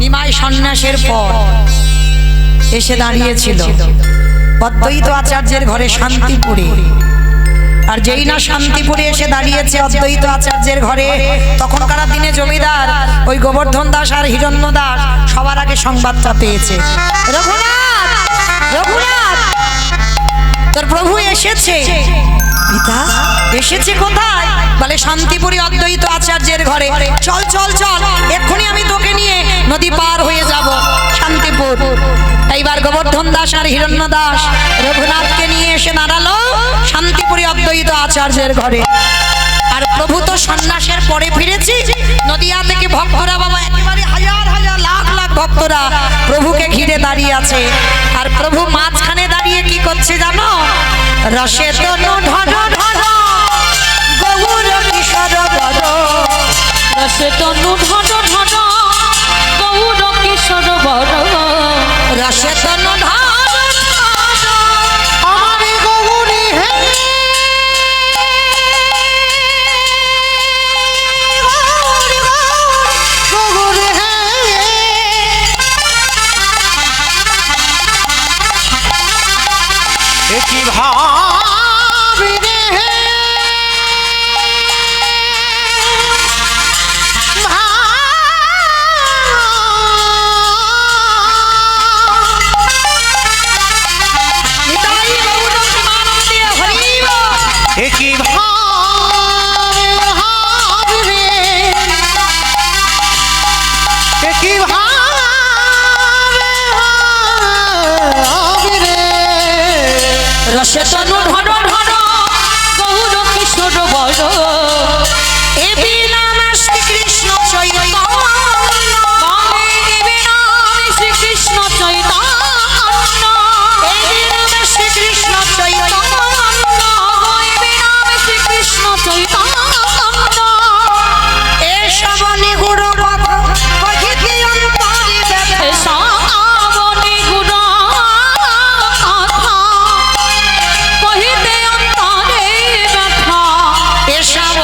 নিমাই সন্ন্যাসের পর এসে দাঁড়িয়েছিল অদ্বৈত আচার্যের ঘরে শান্তিপুরে। আর যেই না শান্তিপুরে এসে দাঁড়িয়েছে অদ্বৈত আচার্যের ঘরে, তখনকার দিনে জমিদার ওই গোবর্ধন দাস আর হিরণ্য দাস সবার আগে সংবাদটা পেয়েছে, রঘুনাথ রঘুনাথ তোর প্রভু এসেছে। পিতা এসেছে কোথায়? বলে শান্তিপুরে অদ্বৈত আচার্যের ঘরে। চল চল চল, এক্ষুনি আমি তোকে নিয়ে নদী পার হয়ে যাব শান্তিপুর। এইবার গোবর্ধন দাস আর হিরণ্য দাস রঘুনাথকে নিয়ে এসে দাঁড়ালো শান্তিপুরে অদ্বৈত আচার্যের ঘরে। আর প্রভু তো সন্ন্যাসের পরে ফিরেছি। নদিয়া থেকে ভক্তরা বাবা একেবারে হাজার হাজার লাখ লাখ ভক্তরা প্রভুকে ঘিরে দাঁড়িয়ে আছে। আর প্রভু মাঝখানে দাঁড়িয়ে কি করছে জানো? রসে তনু ঢন ঢন গৌর কিশোর বর, রসে তনু ঢন ঢন গৌর কিশোর বর, রসে তনু ঢন আমার গৌরী হে গৌরী হে একই ভাবি রে নিতাই গৌর প্রেমানন্দে হরি বল। একই ভাবি রে একই ভাবি রে রসে তনু ঢন ঢন গৌর কিশোর বর, এ বিনাম শ্রীকৃষ্ণ চৈতন্য, বামে দেবে নাম শ্রীকৃষ্ণ চৈতন্য, এ বিনাম শ্রীকৃষ্ণ চৈতন্য, দেবে নাম শ্রীকৃষ্ণ চৈতন্য, এসব নিগুড় কথা কহিতে অন্তরে ব্যথা। শ্রাবণী গুণ কথা কহিতে অন্তরে ব্যথা, এসব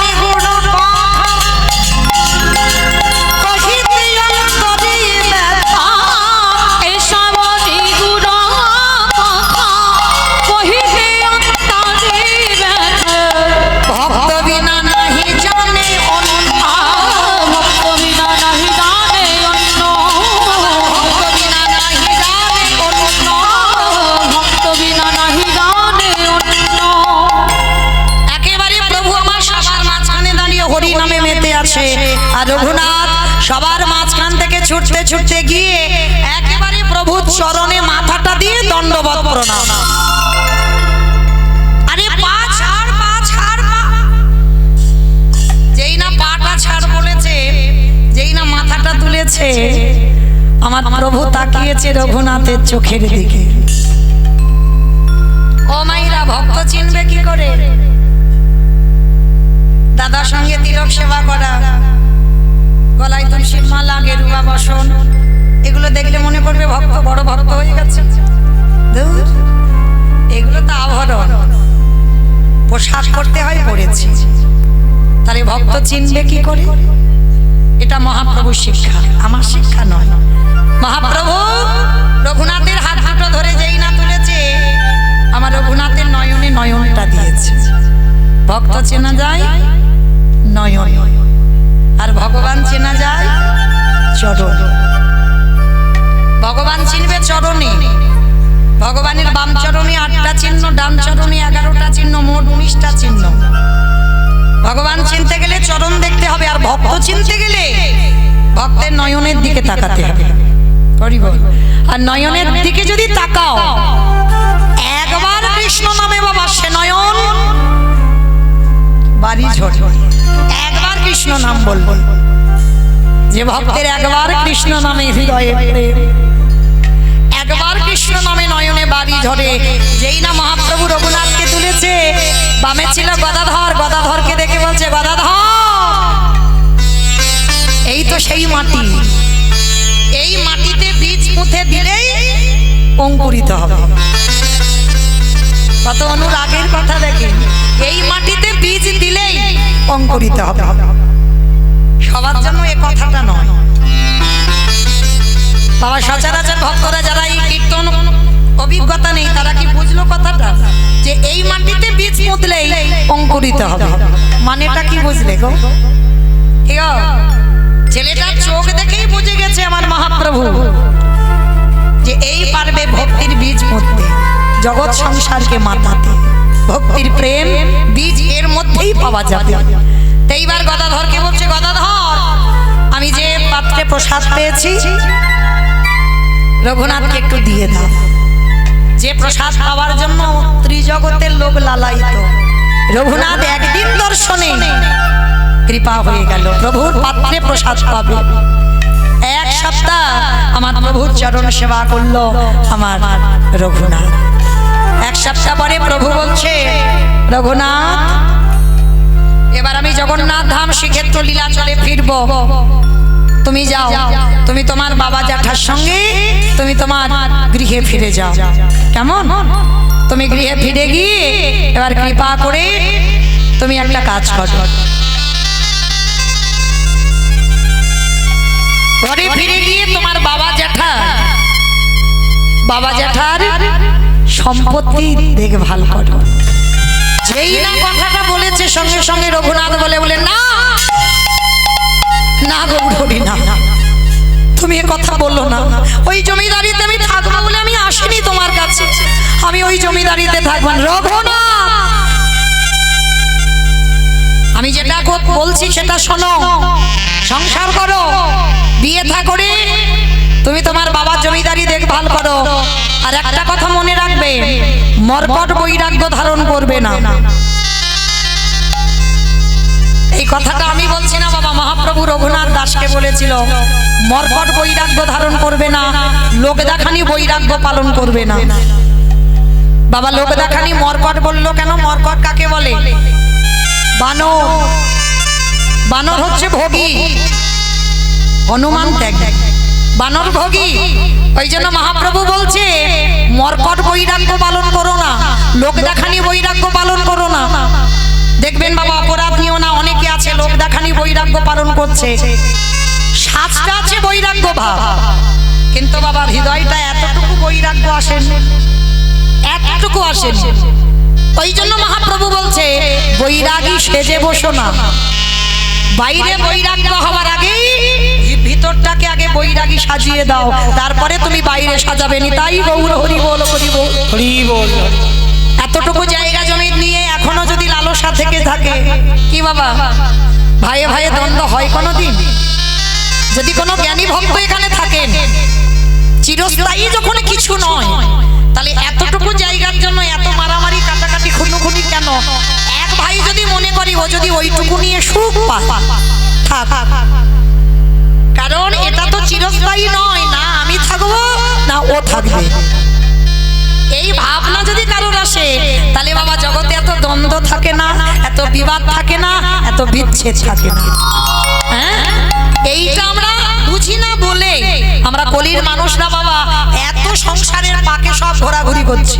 নিগুড় কথা কহিতে অন্তরে ব্যথা। এসব নিগুণ কথা কহিতে অন্তরে ব্যথা, ভক্ত বিনা নাহি জানে অন্য, ভক্ত বিনা নাহি জানে অন্য, ভক্ত বিনা নাহি জানে অন্য। ভক্ত বিনা নাহি জানে অন্য। একেবারে প্রভু আমার সবার মাঝখানে দাঁড়িয়ে হরি নামে মেতে আছে। আর রঘুনাথ সবার মাঝখান থেকে ছুটতে ছুটতে গিয়ে একেবারে প্রভু চরণে মাথাটা দিয়ে দণ্ডবত প্রণাম। আরে পা ছাড় পা ছাড় পা। যেই না পাটা ছাড় বলেছে, যেই না মাথাটা তুলেছে, আমার প্রভু তাকিয়েছে রঘুনাথের চোখের দিকে। ও মাইরা, ভক্ত চিনবে কি করে? দাদার সঙ্গে তিলক সেবা করা, গলায় তুলসীর মালা, গেরুয়া বসন, এগুলো দেখলে মনে করবে ভক্ত বড় ভক্ত হয়ে গেছে। ধুর, এগুলো তো আভরণ, পোশাক করতে হয় পড়েছি। তাহলে ভক্ত চিনবে কি করে? এটা মহাপ্রভুর শিক্ষা, আমার শিক্ষা নয়। মহাপ্রভু রঘুনাথের হাত দুটো ধরে যেই না তুলেছে, আমার রঘুনাথের নয়নে নয়নটা দিয়েছে। ভক্ত চেনা যায় নয়ন, আর ভগবান চেনা যায় চরণ। ভগবান চিনবে চরণে। ভগবানের বাম চরণে 8টা চিহ্ন, ডান চরণে 11টা চিহ্ন, মোট 19টা চিহ্ন। ভগবান চিনতে গেলে চরণ দেখতে হবে, আর ভক্ত চিনতে গেলে ভক্তের নয়নের দিকে তাকাতে হবে। আর নয়নের দিকে যদি তাকাও, একবার কৃষ্ণ নামে বাবা সে নয়ন বাড়ি ঝড়। একবার কৃষ্ণ নাম বলবো, যে ভক্তের একবার কৃষ্ণ নামে হৃদয়ে প্রেম, একবার কৃষ্ণ নামে নয়নে বাড়ি ঝরে। যেই না মহাপ্রভু রঘুনাথকে তুলেছে, বামে ছিল গদাধর, গদাধরকে দেখে বলছে গদাধর এই তো সেই মাটি, এই মাটিতে বীজ পুঁতে দিলেই অঙ্কুরিত হবে। কত অনুরাগের কথা দেখে, এই মাটিতে বীজ দিলেই অঙ্কুরিত হবে। সবার জন্য এ কথাটা নয় বাবা। সচরাচর ভক্তরা যারা এই কীর্তন অভিজ্ঞতা নেই, তারা কি বুঝলো কথাটা, যে এই মাটিতে বীজ পুঁতলেই অঙ্কুরিত হবে, মানেটা কি বুঝলে গো? ছেলেটার চোখ দেখেই বুঝে গেছে আমার মহাপ্রভু যে এই পারবে ভক্তির বীজ পুঁততে, জগৎ সংসারকে মাতাতে। ভক্তির প্রেম বীজ এর মধ্যেই পাওয়া যাবে। এইবার গদাধরকে বলছে গদাধর আমি যে পাত্রে প্রসাদ পেয়েছি রঘুনাথকে একটু দিয়ে দাও। যে প্রসাদ পাওয়ার জন্য ত্রিজগতের লোক লালায়িত, রঘুনাথ একদিন দর্শনে কৃপা হয়ে গেল, প্রভুর পাত্রে প্রসাদ পাবে। 1 সপ্তাহ আমার প্রভুর চরণ সেবা করলো আমার রঘুনাথ। 1 সপ্তাহ পরে প্রভু বলছে রঘুনাথ এবার আমি জগন্নাথ ধাম শ্রীক্ষেত্র লীলাচলে ফিরব, তুমি যাও, তুমি তোমার বাবা জ্যাঠার সঙ্গে তুমি তোমার গৃহে ফিরে যাও। কেমন? তুমি গৃহে ফিরে গিয়ে এবার কৃপা করে তুমি একটা কাজ করো, ঘরে ফিরে গিয়ে তোমার বাবা জ্যাঠার সম্পত্তি দেখভাল করো। যেই না কথাটা বলেছে সঙ্গে সঙ্গে রঘুনাথ বলে না না গৌরী না, তুমি এ কথা বললো না। ওই জমিদারিতে আমি থাকবো বলে আমি আসিনি তোমার কাছে, আমি ওই জমিদারিতে থাকবো না। রঘুনাথ আমি যেটা বলছি সেটা শোনো, সংসার করো, বিয়ে থা করে তুমি তোমার বাবার জমিদারি দেখভাল করো। আর একটা কথা মনে রাখবে, মর্কট বৈরাগ্য ধারণ করবে না। এই কথাটা আমি বলছি না বাবা, মহাপ্রভু রঘুনাথ দাসকে বলেছিল মর্কট বৈরাগ্য ধারণ করবে না, লোক দেখানি বৈরাগ্য পালন করবে না। বাবা লোক দেখানি মর্কট বললো কেন? মর্কট কাকে বলে? বানর। বানর হচ্ছে ভোগী, হনুমান ত্যাগ, বানর ভোগী। ওই জন্য মহাপ্রভু বলছে মর্কট বৈরাগ্য পালন করো না, লোক দেখানি বৈরাগ্য পালন করো না। দেখবেন বাবা অপরাধ নিও না, অনেকে আছে লোক দেখানি বৈরাগ্য পালন করছে, সাজটা আছে বৈরাগ্য ভাব, কিন্তু বাবা হৃদয়টা এতটুকু বৈরাগ্য আসেন, এতটুকু আসেন। ওই জন্য মহাপ্রভু বলছে বৈরাগী সেজে বসো না, বাইরে বৈরাগ্য হওয়ার আগেই ভিতরটাকে আগে বৈরাগী সাজিয়ে দাও, তারপরে তুমি বাইরে সাজাবে নি। তাই গৌর হরি বল হরি বল হরি বল। এতটুকু জায়গা জমি নিয়ে এখনো যদি লালসা থেকে থাকে, কি বাবা ভাইয়ে ভাইয়ে দ্বন্দ্ব হয় কোনোদিন? যদি কোনো জ্ঞানী ভক্ত এখানে থাকেন, চিরস্থায়ী যখন কিছু নয়, তাহলে এতটুকু জায়গার জন্য এত মারামারি কাটাকাটি খুনোখুনি কেন? এক ভাই যদি মনে করি ও যদি ওইটুকু নিয়ে সুখ পায়, থাক, কারণ এটা তো চিরস্থায়ী নয়, না আমি থাকবো না ও থাকবে। এই ভাবনা যদি কারোর আসে, তাহলে বাবা জগতে এত দ্বন্দ্ব থাকে না, এত বিবাদ থাকে না, এত বিচ্ছেদ থাকে না। হ্যাঁ, এইটা আমরা বুঝি না বলে আমরা কলির মানুষরা বাবা এত সংসারের পাকে সব ঘোরাঘুরি করছি।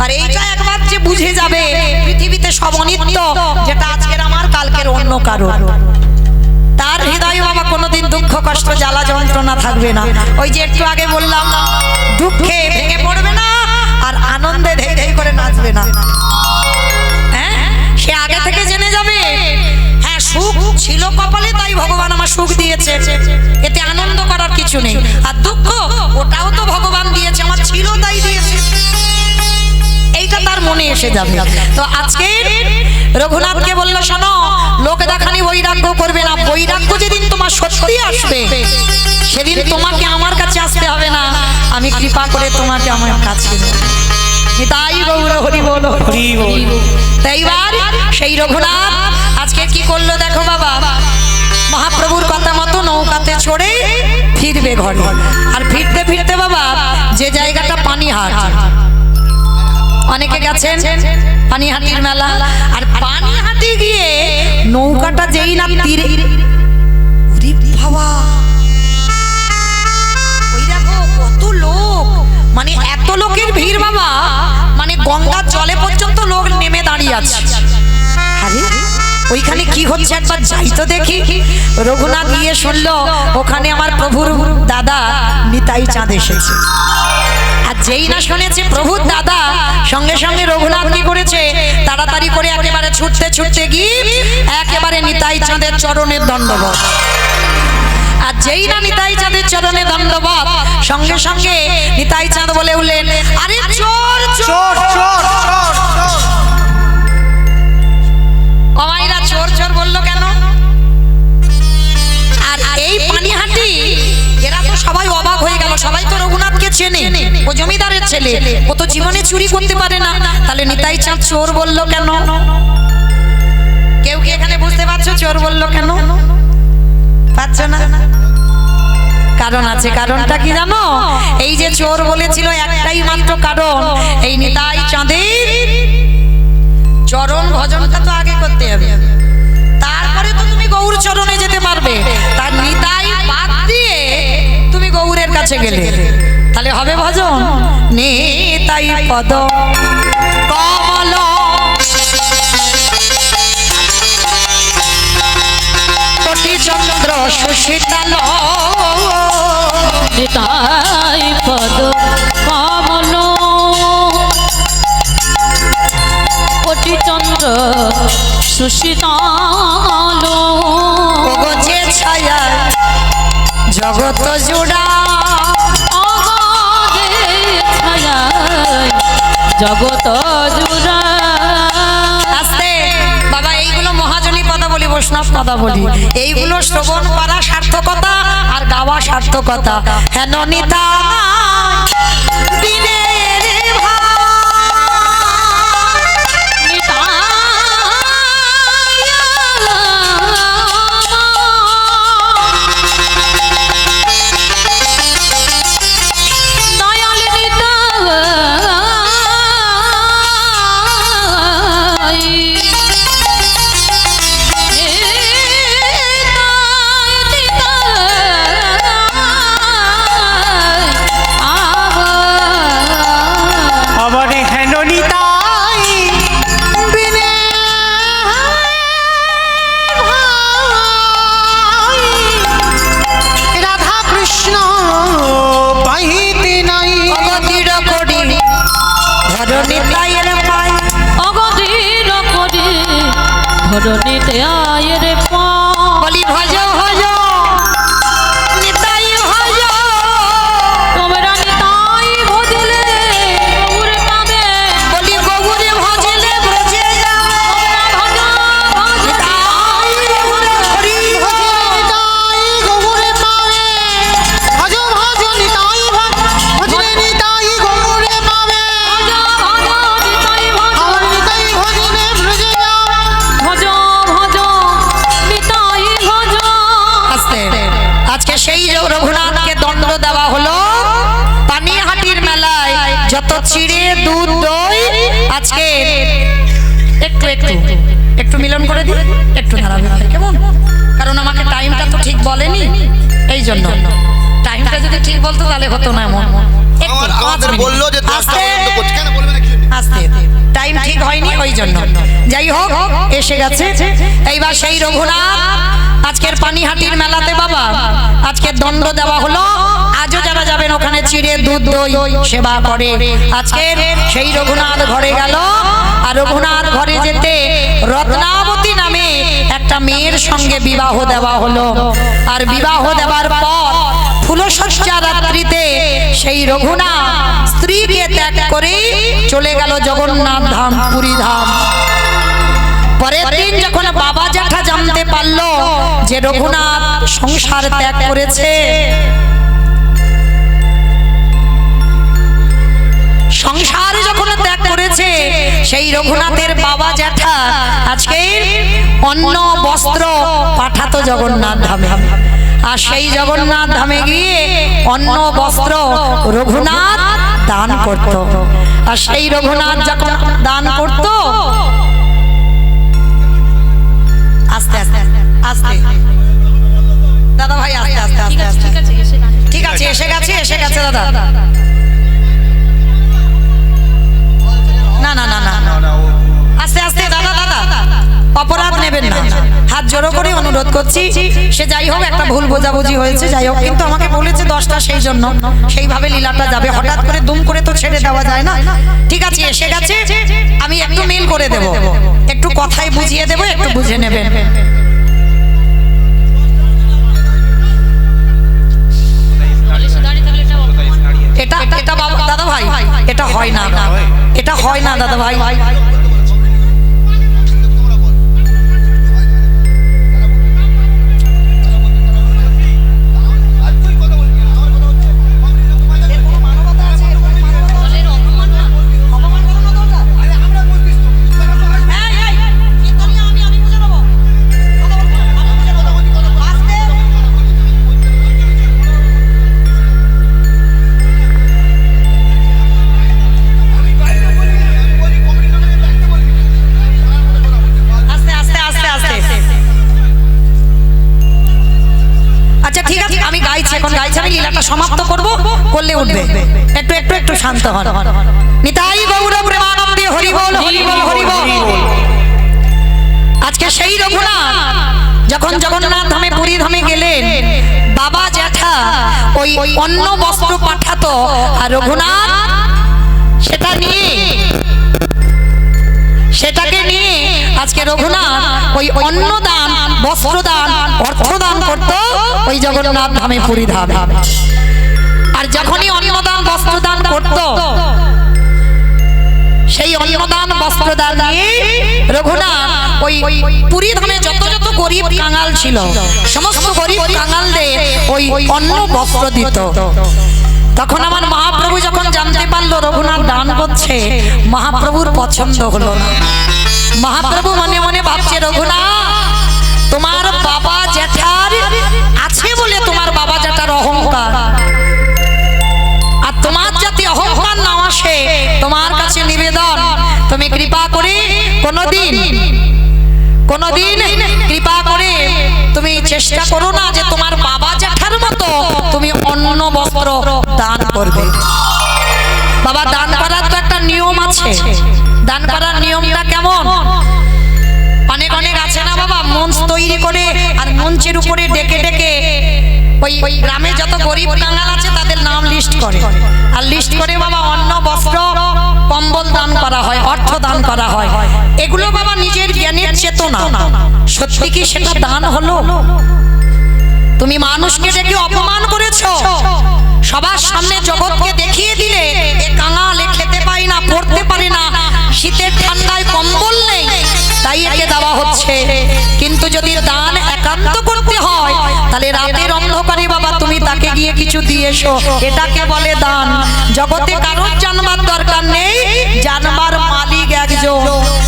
আর এইটা একবার যে বুঝে যাবে পৃথিবীতে সব অনিত্য, যেটা আজকের আমার কালকের অন্য কারো, তার হৃদয়ে বাবা কোনোদিন দুঃখ কষ্ট জ্বালা যন্ত্রণা থাকবে না। ওই যে একটু আগে বললাম, দুঃখে ভেঙে পড়বে না আর আনন্দে ধেয়ে করে নাচবে না, হ্যাঁ সে আগে থেকে জেনে যাবে। হ্যাঁ সুখ ছিল কপালে তাই ভগবান আমার সুখ দিয়েছে, এতে আনন্দ করার কিছু নেই। আর দুঃখ ওটাও তো ভগবান দিয়েছে, আমার ছিল তাই দিয়েছে, এইটা তার মনে এসে যাবে। তো আজকে রঘুনাথকে বলল শোনো, লোক দেখানি বৈরাগ্য করবে না, বৈরাগ্য যেদিন তোমার সত্যি আসবে সেদিন তোমাকে আমার কাছে আসতে হবে না, আমি কৃপা করে তোমাকে আমার কাছে নেব। তাই গৌর হরি বল হরি বল। তাই এইবার সেই রঘুনাথ আজকে কি করলো দেখো বাবা, মহাপ্রভুর কথা মতো নৌকাতে চড়ে ফিরবে ঘরে। আর ফিরতে ফিরতে বাবা যে জায়গাটা পানিহাট, অনেকে গেছেন পানিহাটির মেলা, আর পানিহাটি গিয়ে নৌকাটা যেই না তীরে, ওরে বাবা ওই দেখো কত লোক, মানে এত লোকের ভিড় বাবা, মানে গঙ্গার জলে পর্যন্ত লোক নেমে দাঁড়িয়ে আছে। আরে ওইখানে কি হচ্ছে একবার যাই তো দেখি। রঘুনাথ গিয়ে শুনলো ওখানে আমার প্রভুর দাদা নিতাই চাঁদ এসেছে। আর যেই না শুনেছে প্রভুর দাদা, সঙ্গে সঙ্গে রঘুনাথ কি করেছে, তাড়াতাড়ি করে একেবারে ছুটতে ছুটতে গিয়ে একেবারে নিতাই চাঁদের চরণের দণ্ডবত। আর যেই না নিতাই চাঁদের চরণে দণ্ডবত, সঙ্গে সঙ্গে নিতাই চাঁদ বলে উঠলেন, আরে চোর চোর চোর চোর চোর। অমাইরা চোর চোর বললো কেন? আর এই পানিহাটি এরা তো সবাই অবাক হয়ে গেল, সবাই তো রঘুনাথকে চেনে, ও জমিদারের ছেলে, ও তো জীবনে চুরি করতে পারে না, তাহলে নিতাই চাঁদ চোর বললো কেন? কেউ কি এখানে বুঝতে পারছো চোর বললো কেন? পারছো না? কারণ আছে। কারণটা কি জানো? এই যে চোর বলেছিল একটাই মাত্র কারণ, এই নিতাই চাঁদের চরণ ভজনটা তো আগে করতে হবে, তারপরে তো তুমি গৌর চরণে যেতে পারবে। তার নিতাই বাদ দিয়ে তুমি গৌরের কাছে গেলে তাহলে হবে ভজন। নিতাই পদ কমল কোটি চন্দ্র সুশীতল, নিতাই পদ কমল কোটি চন্দ্র সুশীতল, যে ছায়া জগত জোড়া, জগত জুড়া। আস্তে বাবা, এইগুলো মহাজনী কথা বলি, বৈষ্ণব কথা বলি, এইগুলো শ্রবণ করা সার্থকতা আর গাওয়া সার্থকতা। হেন নিতা দিনের ধরণীতে আয়ের বলি ভজ ভজ নিতাই ভজ, তোমরা নিতাই ভজলে গৌর পাবে, বলি গৌরে ভজলে ব্রজে যাবে। নিতাই হরি ভজ নিতাই গৌরে পাবে, ভজ ভজ নিতাই ভজ, ভজলে নিতাই গৌরে পাবে, আমার নিতাই ভজনে ভ্রজে যাবে। ভজ ভজ নিতাই ভজ। আজকে সেই রঘুনাথকে দণ্ড দেওয়া হলো পানিহাটির মেলায়, যত চিড়ে দুধ দই আজকে একটু একটু একটু মিলন করে দিই, একটু দাঁড়াবে ভাই কেমন, কারণ আমাকে টাইমটা তো ঠিক বলেনি, এই জন্য টাইমটা যদি ঠিক বলতো তাহলে হতো না এমন। একটু, আমাদের 5 মিনিট। বললো যে 10টা আস্তে, পর্যন্ত করছে, কেন বলবে না কিছু? আসতে টাইম ঠিক হয়নি ওই জন্য। যাই হোক এসে গেছে। এইবার সেই রঘুনাথ আজকের পানিহাটির মেলাতে বাবা আজকে দণ্ড দেওয়া হলো। আজও যারা যাবেন ওখানে চিড়ে দুধ দই সেবা করে। আজকে সেই রঘুনাথ ঘরে গেল। আর রঘুনাথ ঘরে যেতে রত্নাবতী নামে একটা মেয়ের সঙ্গে বিবাহ দেওয়া হলো। আর বিবাহ দেওয়ার পর ফুলশয্যা রাত্রিতে সেই রঘুনাথ স্ত্রীকে ত্যাগ করে চলে গেল জগন্নাথ ধাম, পুরী ধাম। পরের দিন যখন বাবা জ্যাঠা জানতে পারলো যে রঘুনাথ সংসার ত্যাগ করেছে, সংসার যখন ত্যাগ করেছে, সেই রঘুনাথের বাবা জ্যাঠা আজকে অন্ন বস্ত্র পাঠাতো জগন্নাথ ধামে। আর সেই জগন্নাথ ধামে গিয়ে অন্ন বস্ত্র রঘুনাথ দান করত। আর সেই রঘুনাথ যখন দান করত, আস্তে আস্তে আস্তে দাদা ভাই আস্তে আস্তে আস্তে আস্তে ঠিক আছে এসে গেছে দাদা। না না না না আস্তে আস্তে দাদা দাদা অপরাধ নেবেন না, হাত জোড়ো করে অনুরোধ করছি। সে যাই হোক একটা ভুল বোঝাবুঝি হয়েছে, যাই হোক কিন্তু আমাকে বলেছে 10টা, সেই জন্য সেইভাবে লীলাটা যাবে। হঠাৎ করে দুম করে তো ছেড়ে দেওয়া যায় না। ঠিক আছে এসে গেছে, আমি একটু মিল করে দেব, একটু কথাই বুঝিয়ে দেব, একটু বুঝে নেবেন। এটা এটা বাবা দাদা ভাই এটা হয় না, এটা হয় না দাদা ভাই। এখন গাইছে, আমি লীলাটা সমাপ্ত করব, করলে উঠবে। একটু একটু একটু শান্ত হন। নিতাই গৌর প্রেমানন্দে হরি বল হরি বল হরি বল। আজকে সেই রঘুনাথ যখন জগন্নাথ ধামে পুরী ধামে গেলেন, বাবা জ্যাঠা ওই অন্ন বস্ত্র পাঠাতো। আর রঘুনাথ সেটাকে নিয়ে আজকে রঘুনাথ ওই অন্নদান, বস্ত্রদান, অর্থদান করত ওই জগন্নাথ ধামে, পুরী ধামে। আর যখনই অন্নদান বস্ত্রদান করত, সেই অন্নদান বস্ত্রদান নিয়ে রঘুনাথ ওই পুরী ধামে যত যত গরিব কাঙাল ছিল, সমস্ত গরিব কাঙালদের ওই অন্ন বস্ত্র দিত। তখন আমার মহাপ্রভু যখন জানতে পারলো রঘুনাথ দান করছে, মহাপ্রভুর পছন্দ হলো না। মহাপ্রভু মনে মনে ভাবছে, রঘুনাথ তোমার বাবা জ্যাঠার আছে বলে তোমার বাবা জ্যাঠার অহংকার, আর তোমার যাতে অহংকার না আসে তোমার কাছে নিবেদন, তুমি কৃপা করে কোনদিন কৃপা করে তুমি চেষ্টা করো না যে তোমার বাবা জ্যাঠার মতো তুমি অন্ন বস্ত্র দান করবে। বাবা দান করার তো একটা নিয়ম আছে। দান করার নিয়মটা কেমন? অনেক অনেক আছে না বাবা, মঞ্চ তৈরি করে আর মঞ্চের উপরে ডেকে ডেকে ওই গ্রামে যত গরিব কাঙাল আছে তাদের নাম লিস্ট করে, আর লিস্ট করে বাবা অন্ন বস্ত্র কম্বল দান করা হয়, অর্থ দান করা হয়। এগুলো বাবা নিজের জ্ঞানের চেতনা। সত্যি কি সেটা দান হলো? তুমি মানুষকে ডেকে অপমান করেছো, সবার সামনে জগৎকে দেখিয়ে দিলে এ কাঙাল, এ খেতে পায় না, পড়তে পারে না, শীতের ঠান্ডায় কম্বল নেই, তাই একে দেওয়া হচ্ছে। কিন্তু যদি দান একান্ত করতে হয়, তাহলে রাতের অন্ধকারে বাবা তুমি তাকে গিয়ে কিছু দিয়ে এসো, এটাকে বলে দান। জগতে কারোর জানবার দরকার নেই, জানবার মালিক একজন।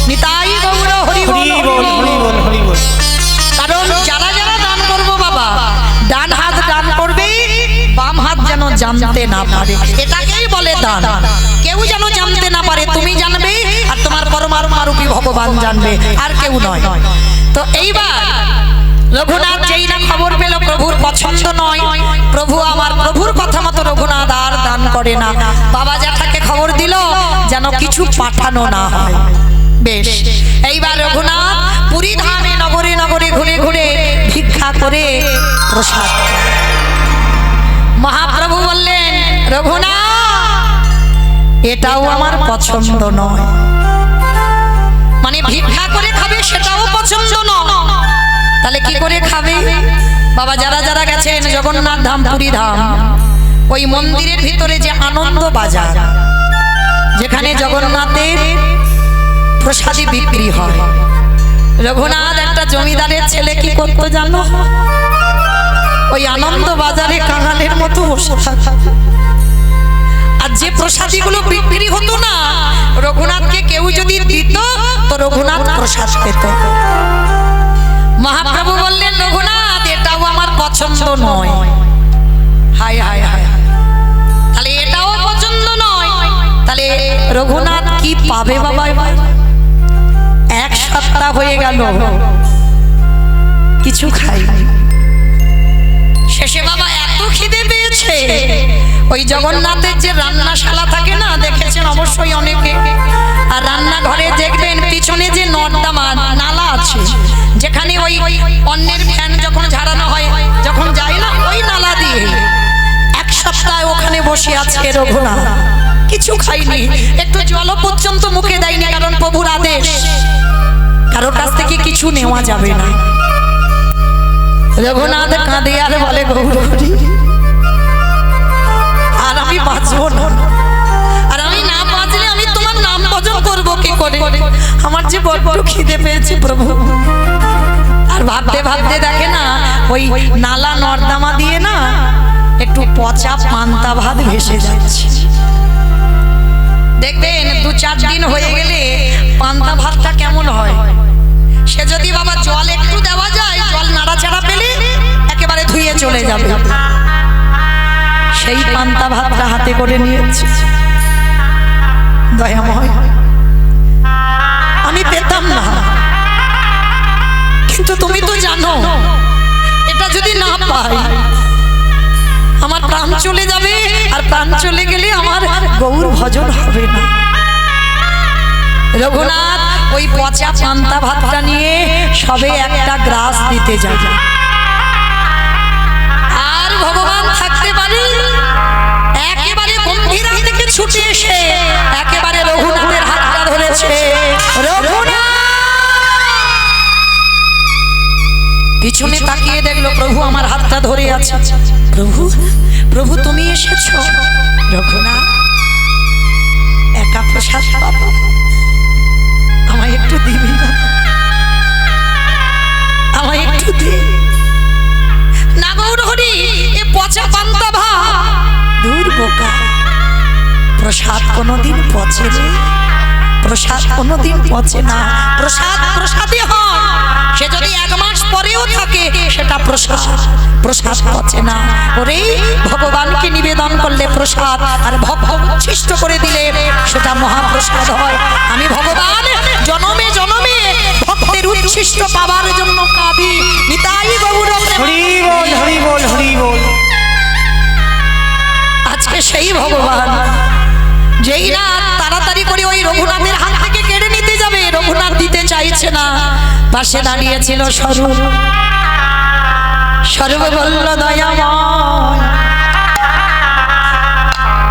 নিতাই গৌর হরি বল হরি বল হরি বল। কারণ যারা যারা দান করবো বাবা, ডান হাত দান করবে, বাম হাত যেন জানতে না পারে, এটাকেই বলে দান। কেউ যেন জানতে না পারে, তুমি জানবে আর তোমার পরমাত্মা রূপী ভগবান জানবে, আর কেউ নয়। তো এইবার রঘুনাথ যেই না খবর পেল প্রভুর পছন্দ নয়, প্রভু আমার প্রভুর কথা মতো রঘুনাথ আর দান করে না। বাবা জ্যাঠাকে খবর দিল যেন কিছু পাঠানো না হয়। বেশ, এইবার রঘুনাথ পুরী ধামে নগরে নগরে ঘুরে ঘুরে ভিক্ষা করে প্রসাদ। মহাপ্রভু বললেন, রঘুনাথ এটাও আমার পছন্দ নয়। মানে ভিক্ষা করে খাবে সেটাও পছন্দ নয়, তাহলে কি করে খাবে? বাবা যারা যারা গেছেন জগন্নাথ ধাম পুরী ধাম, ওই মন্দিরের ভিতরে যে আনন্দ বাজার, যেখানে জগন্নাথের প্রসাদী বিক্রি হয়, রঘুনাথ একটা জমিদারের ছেলে কি করতো জানো? ওই আনন্দ বাজারে কাঙালের মতো বসে থাকতো। আর যে প্রসাদীগুলো বিক্রি হতো না, রঘুনাথকে কেউ যদি দিত তো রঘুনাথ প্রসাদ পেত। মহাপ্রভু বললেন, রঘুনাথ এটাও আমার পছন্দ নয়। হায় হায় হায়, তাহলে এটাও পছন্দ নয়, তাহলে রঘুনাথ কি পাবে বাবা? এক সপ্তাহ হয়ে গেল কিছু খাইনি। শেষে বাবা এত খিদে পেয়েছে, ওই জগন্নাথের যে রান্নাশালা থাকে না, দেখেছেন অবশ্যই অনেকে, আর রান্নাঘরে দেখবেন পিছনে যে নর্দমা নালা আছে, যেখানে ওই অন্যের ফ্যান যখন ঝাড়ানো হয়, যখন যায় না ওই নালা দিয়ে, এক সপ্তাহ ওখানে বসে আছে রঘুনাথ, কিছু খাইনি, একটু জল পর্যন্ত মুখে দেয়নি, কারণ প্রভুর আদেশ কারোর কাছ থেকে কিছু নেওয়া যাবে না। রঘুনাথ কাঁদে আর বলে, গৌরহরি আর আমি বাঁচবো না, আর আমি না বাঁচলে আমি তোমার নাম ভজন করবো কি করে? আমার যে বড় খিদে পেয়েছে প্রভু। আর ভাবতে ভাবতে দেখে না ওই নালা নর্দমা দিয়ে না একটু পচা পান্তা ভাত ভেসে যাচ্ছে। দেখবেন 2-4 দিন হয়ে গেলে পান্তা ভাতটা কেমন হয়। সে যদি বাবা জল একটু দেওয়া যায়, জল নাড়াচাড়া পেলে একেবারে ধুয়ে চলে যাবে। সেই পান্তা ভাতটা হাতে করে নিয়েছে। দয়াময়, আমি পেতাম না, কিন্তু তুমি তো জানো এটা যদি না পাই আমার প্রাণ চলে যাবে, আর প্রাণ চলে গেলে আমার গৌর ভজন হবে না। রঘুনাথ ওই পচা পান্তা ভাতটা নিয়ে সবে একটা গ্রাস দিতে যাবে, আর ভগবান থাকতে পারে একেবারে গম্ভীরা থেকে ছুটে এসে একেবারে রঘুনাথের হাতটা ধরেছে। রঘুনাথ পিছনে তাকিয়ে দেখলো প্রভু আমার হাতটা ধরে আছে। প্রভু, প্রভু তুমি এসেছো? রঘুনাথ একা প্রসাদ পাবো, আমায় একটু দিবি না? আমায় একটু দে না। গৌরহরি এ পচা পান্তা ভাত। দূর বোকা, প্রসাদ কোনোদিন পচে না, প্রসাদ কোনোদিন পচে না। প্রসাদ প্রসাদই হয়, সে যদি 1 মাস পরেও থাকে সেটা প্রসাদ, প্রসাদ পচে না। ওরে ভগবানকে নিবেদন করলে প্রসাদ, আর ভক্ত উচ্ছিষ্ট করে দিলে সেটা মহাপ্রসাদ হয়। আমি ভগবান জনমে জনমে ভক্তের উচ্ছিষ্ট পাবার জন্য কাঁদি। নিতাই গৌর হরি বল, হরি বল, হরি বল। আজকে সেই ভগবান যেই না তাড়াতাড়ি করে ওই রঘুনাথের হাত থেকে কেড়ে নিতে যাবে, রঘুনাথ দিতে চাইছে না। পাশে দাঁড়িয়েছিল স্বরূপ। স্বরূপ বলল, দয়াময়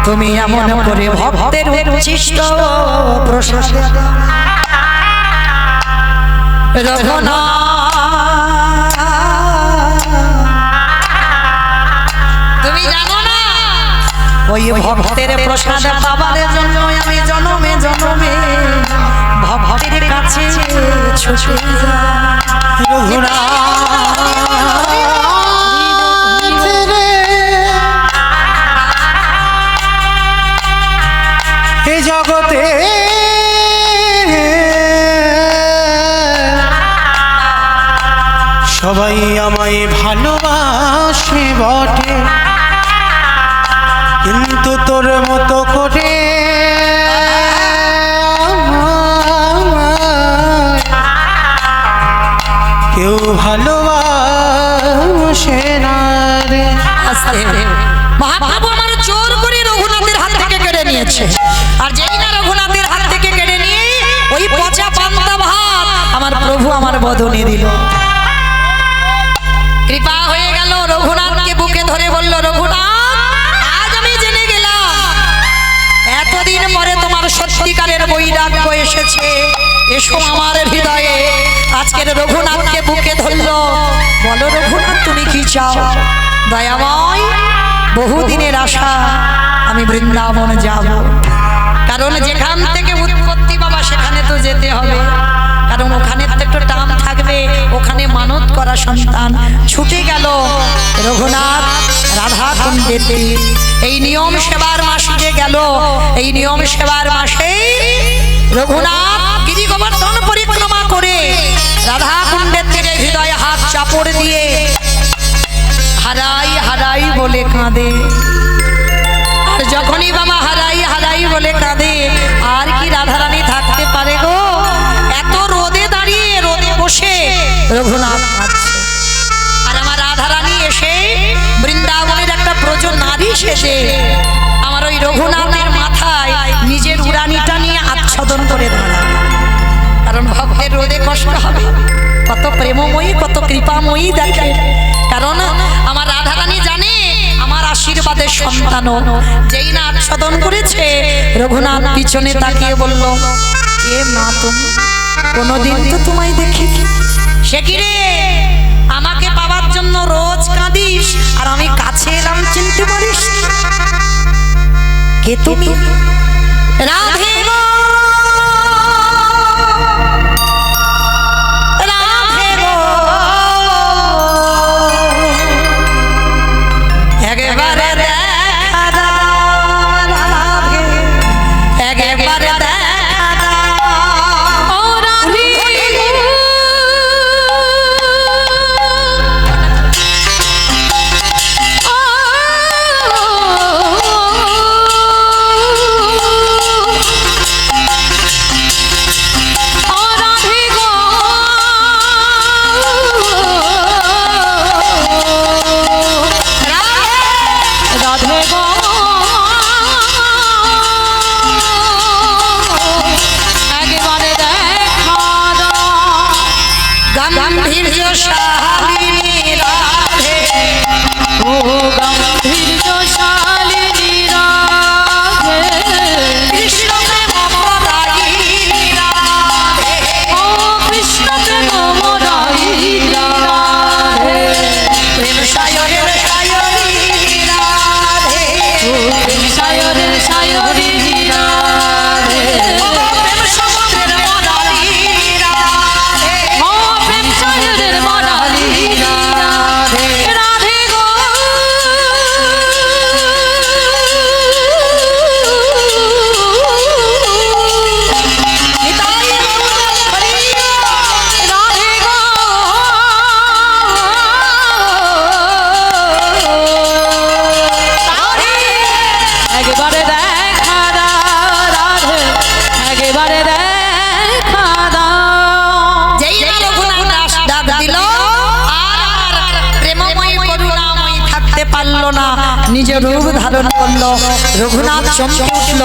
তুমি এমন করে ভক্তের উচ্ছিষ্ট প্রসাদ রঘুনাথ, তুমি জানো না ওই ভক্তের প্রসাদ পাবার জন্য আমি জনমে জনমে ভক্তের কাছে ছুটে যাই। এ জগতে সবাই আমায় ভালোবাসে বটে, কিন্তু তোর মতো করে কেউ ভালোবাসে না রে। আস্তে। মহাপ্রভু আমার জোর করে রঘুনাথের হাত থেকে কেড়ে নিয়েছে, আর যেই না রঘুনাথের হাত থেকে কেড়ে নিয়ে ওই পচা পান্তা ভাত আমার প্রভু আমার বদনে দিল। কৃপা হয়ে গেল, রঘুনাথকে বুকে ধরে বলল, রঘুনাথ আজ আমি জেনে গেলাম এতদিন পরে তোমার সত্যিকারের বৈরাগ্য এসেছে। এসো আমার হৃদয়ে। আজকের রঘুনাথকে বুকে ধরল। বলো রঘুনাথ তুমি কি চাও? দয়াময়, বহুদিনের আশা আমি বৃন্দাবন যাব, কারণ যেখান থেকে উৎপত্তি বাবা সেখানে তো যেতে হবে, কারণ ওখানে তো একটু টান থাকবে, ওখানে মানত করা সন্তান ছুটে গেল। রঘুনাথ রাধা কুণ্ডের এই নিয়ম সেবার মাসে গেল। এই নিয়ম সেবার মাসে রঘুনাথ গিরি গোবর্ধন পরিক্রমা করে রাধা কুণ্ডের তীরে হৃদয়ে হাত চাপড় দিয়ে হারাই হারাই বলে কাঁদে। আর যখনই বাবা হারাই হারাই বলে কাঁদে, আর কি রাধারানী থাকতে পারে গো? এত রোদে দাঁড়িয়ে রোদে বসে রঘুনাথ কাঁদছে, আর আমার রাধারানী এসে বৃন্দাবনের একটা ব্রজ নারী শেষে আমার ওই রঘুনাথের মাথায় নিজের উড়ানিটা নিয়ে আচ্ছাদন করে দাঁড়ায়। কারণ ভক্তের রোদে কষ্ট হবে, কত প্রেমময়ী কত কৃপাময়ী দেখে। কারণ আমার রাধারানী জানে আমার আশীর্বাদের সন্তান। যেই না আচ্ছাদন করেছে, রঘুনাথ পিছনে তাকিয়ে বলল, এ মা তুমি, কোনোদিন তো তোমায় দেখি। সে কি রে, আমাকে পাওয়ার জন্য রোজ কাঁদিস, আর আমি কাছে এলাম চিনতে পারিস? কে তুমি? রাধে গো, রাধে গো, একবারে দেখা দাও রাধে, একবারে দেখা দাও। ও রাধে গাম্ভীর্যশালিনী রাধে, ও গাম্ভীর্যশালিনী রাধে, কৃষ্ণ প্রেমমদায়িনী রাধে, ও কৃষ্ণ প্রেমমদায়িনী রাধে, প্রেম সায়রের সায়রিনী রাধে, ও প্রেম সায়রের সায়রিনী রাধে, ও প্রেম সমুদ্রের মদারিনী রাধে, ও প্রেম সায়রের মদারিনী রাধে, রাধে গো। নিতাই গৌর হরি, রাধে গো। একবারে দেখা দাও রাধে, একবারে দেখা দাও। যেই না রঘুনাথ ডাক দিল, আর আমার প্রেমময়ী করুণাময়ী থাকতে পারলো না, নিজের রূপ ধারণ করলো। রঘুনাথ চমকে উঠল,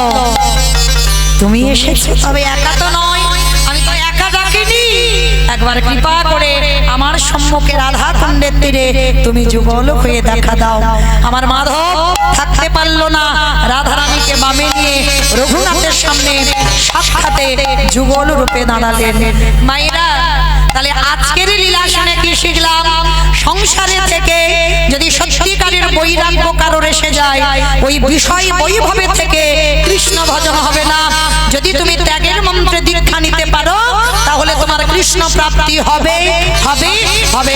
তুমি এসেছো, তবে একা তো নয়, আমি তো একা ডাকিনি। একবার কৃপা করে আমার সম্মুখে রাধা কুণ্ডের তীরে তুমি যুগল হয়ে দেখা দাও। আমার মাধব থাকতে পারলো না, রাধারানীকে বামে নিয়ে রঘুনাথের সামনে সাক্ষাতে যুগল রূপে দাঁড়ালেন। মায়েরা, তাহলে আজকের লীলা শুনে কি শিখলাম? সংসারে থেকে যদি সত্যিকারের বৈরাগ্য কারোর এসে যায়, ওই বিষয় বৈভবে থেকে কৃষ্ণ ভজন হবে না। যদি তুমি ত্যাগের মন্ত্রে দীক্ষা নিতে পারো, তাহলে তোমার কৃষ্ণ প্রাপ্তি হবে হবে হবে।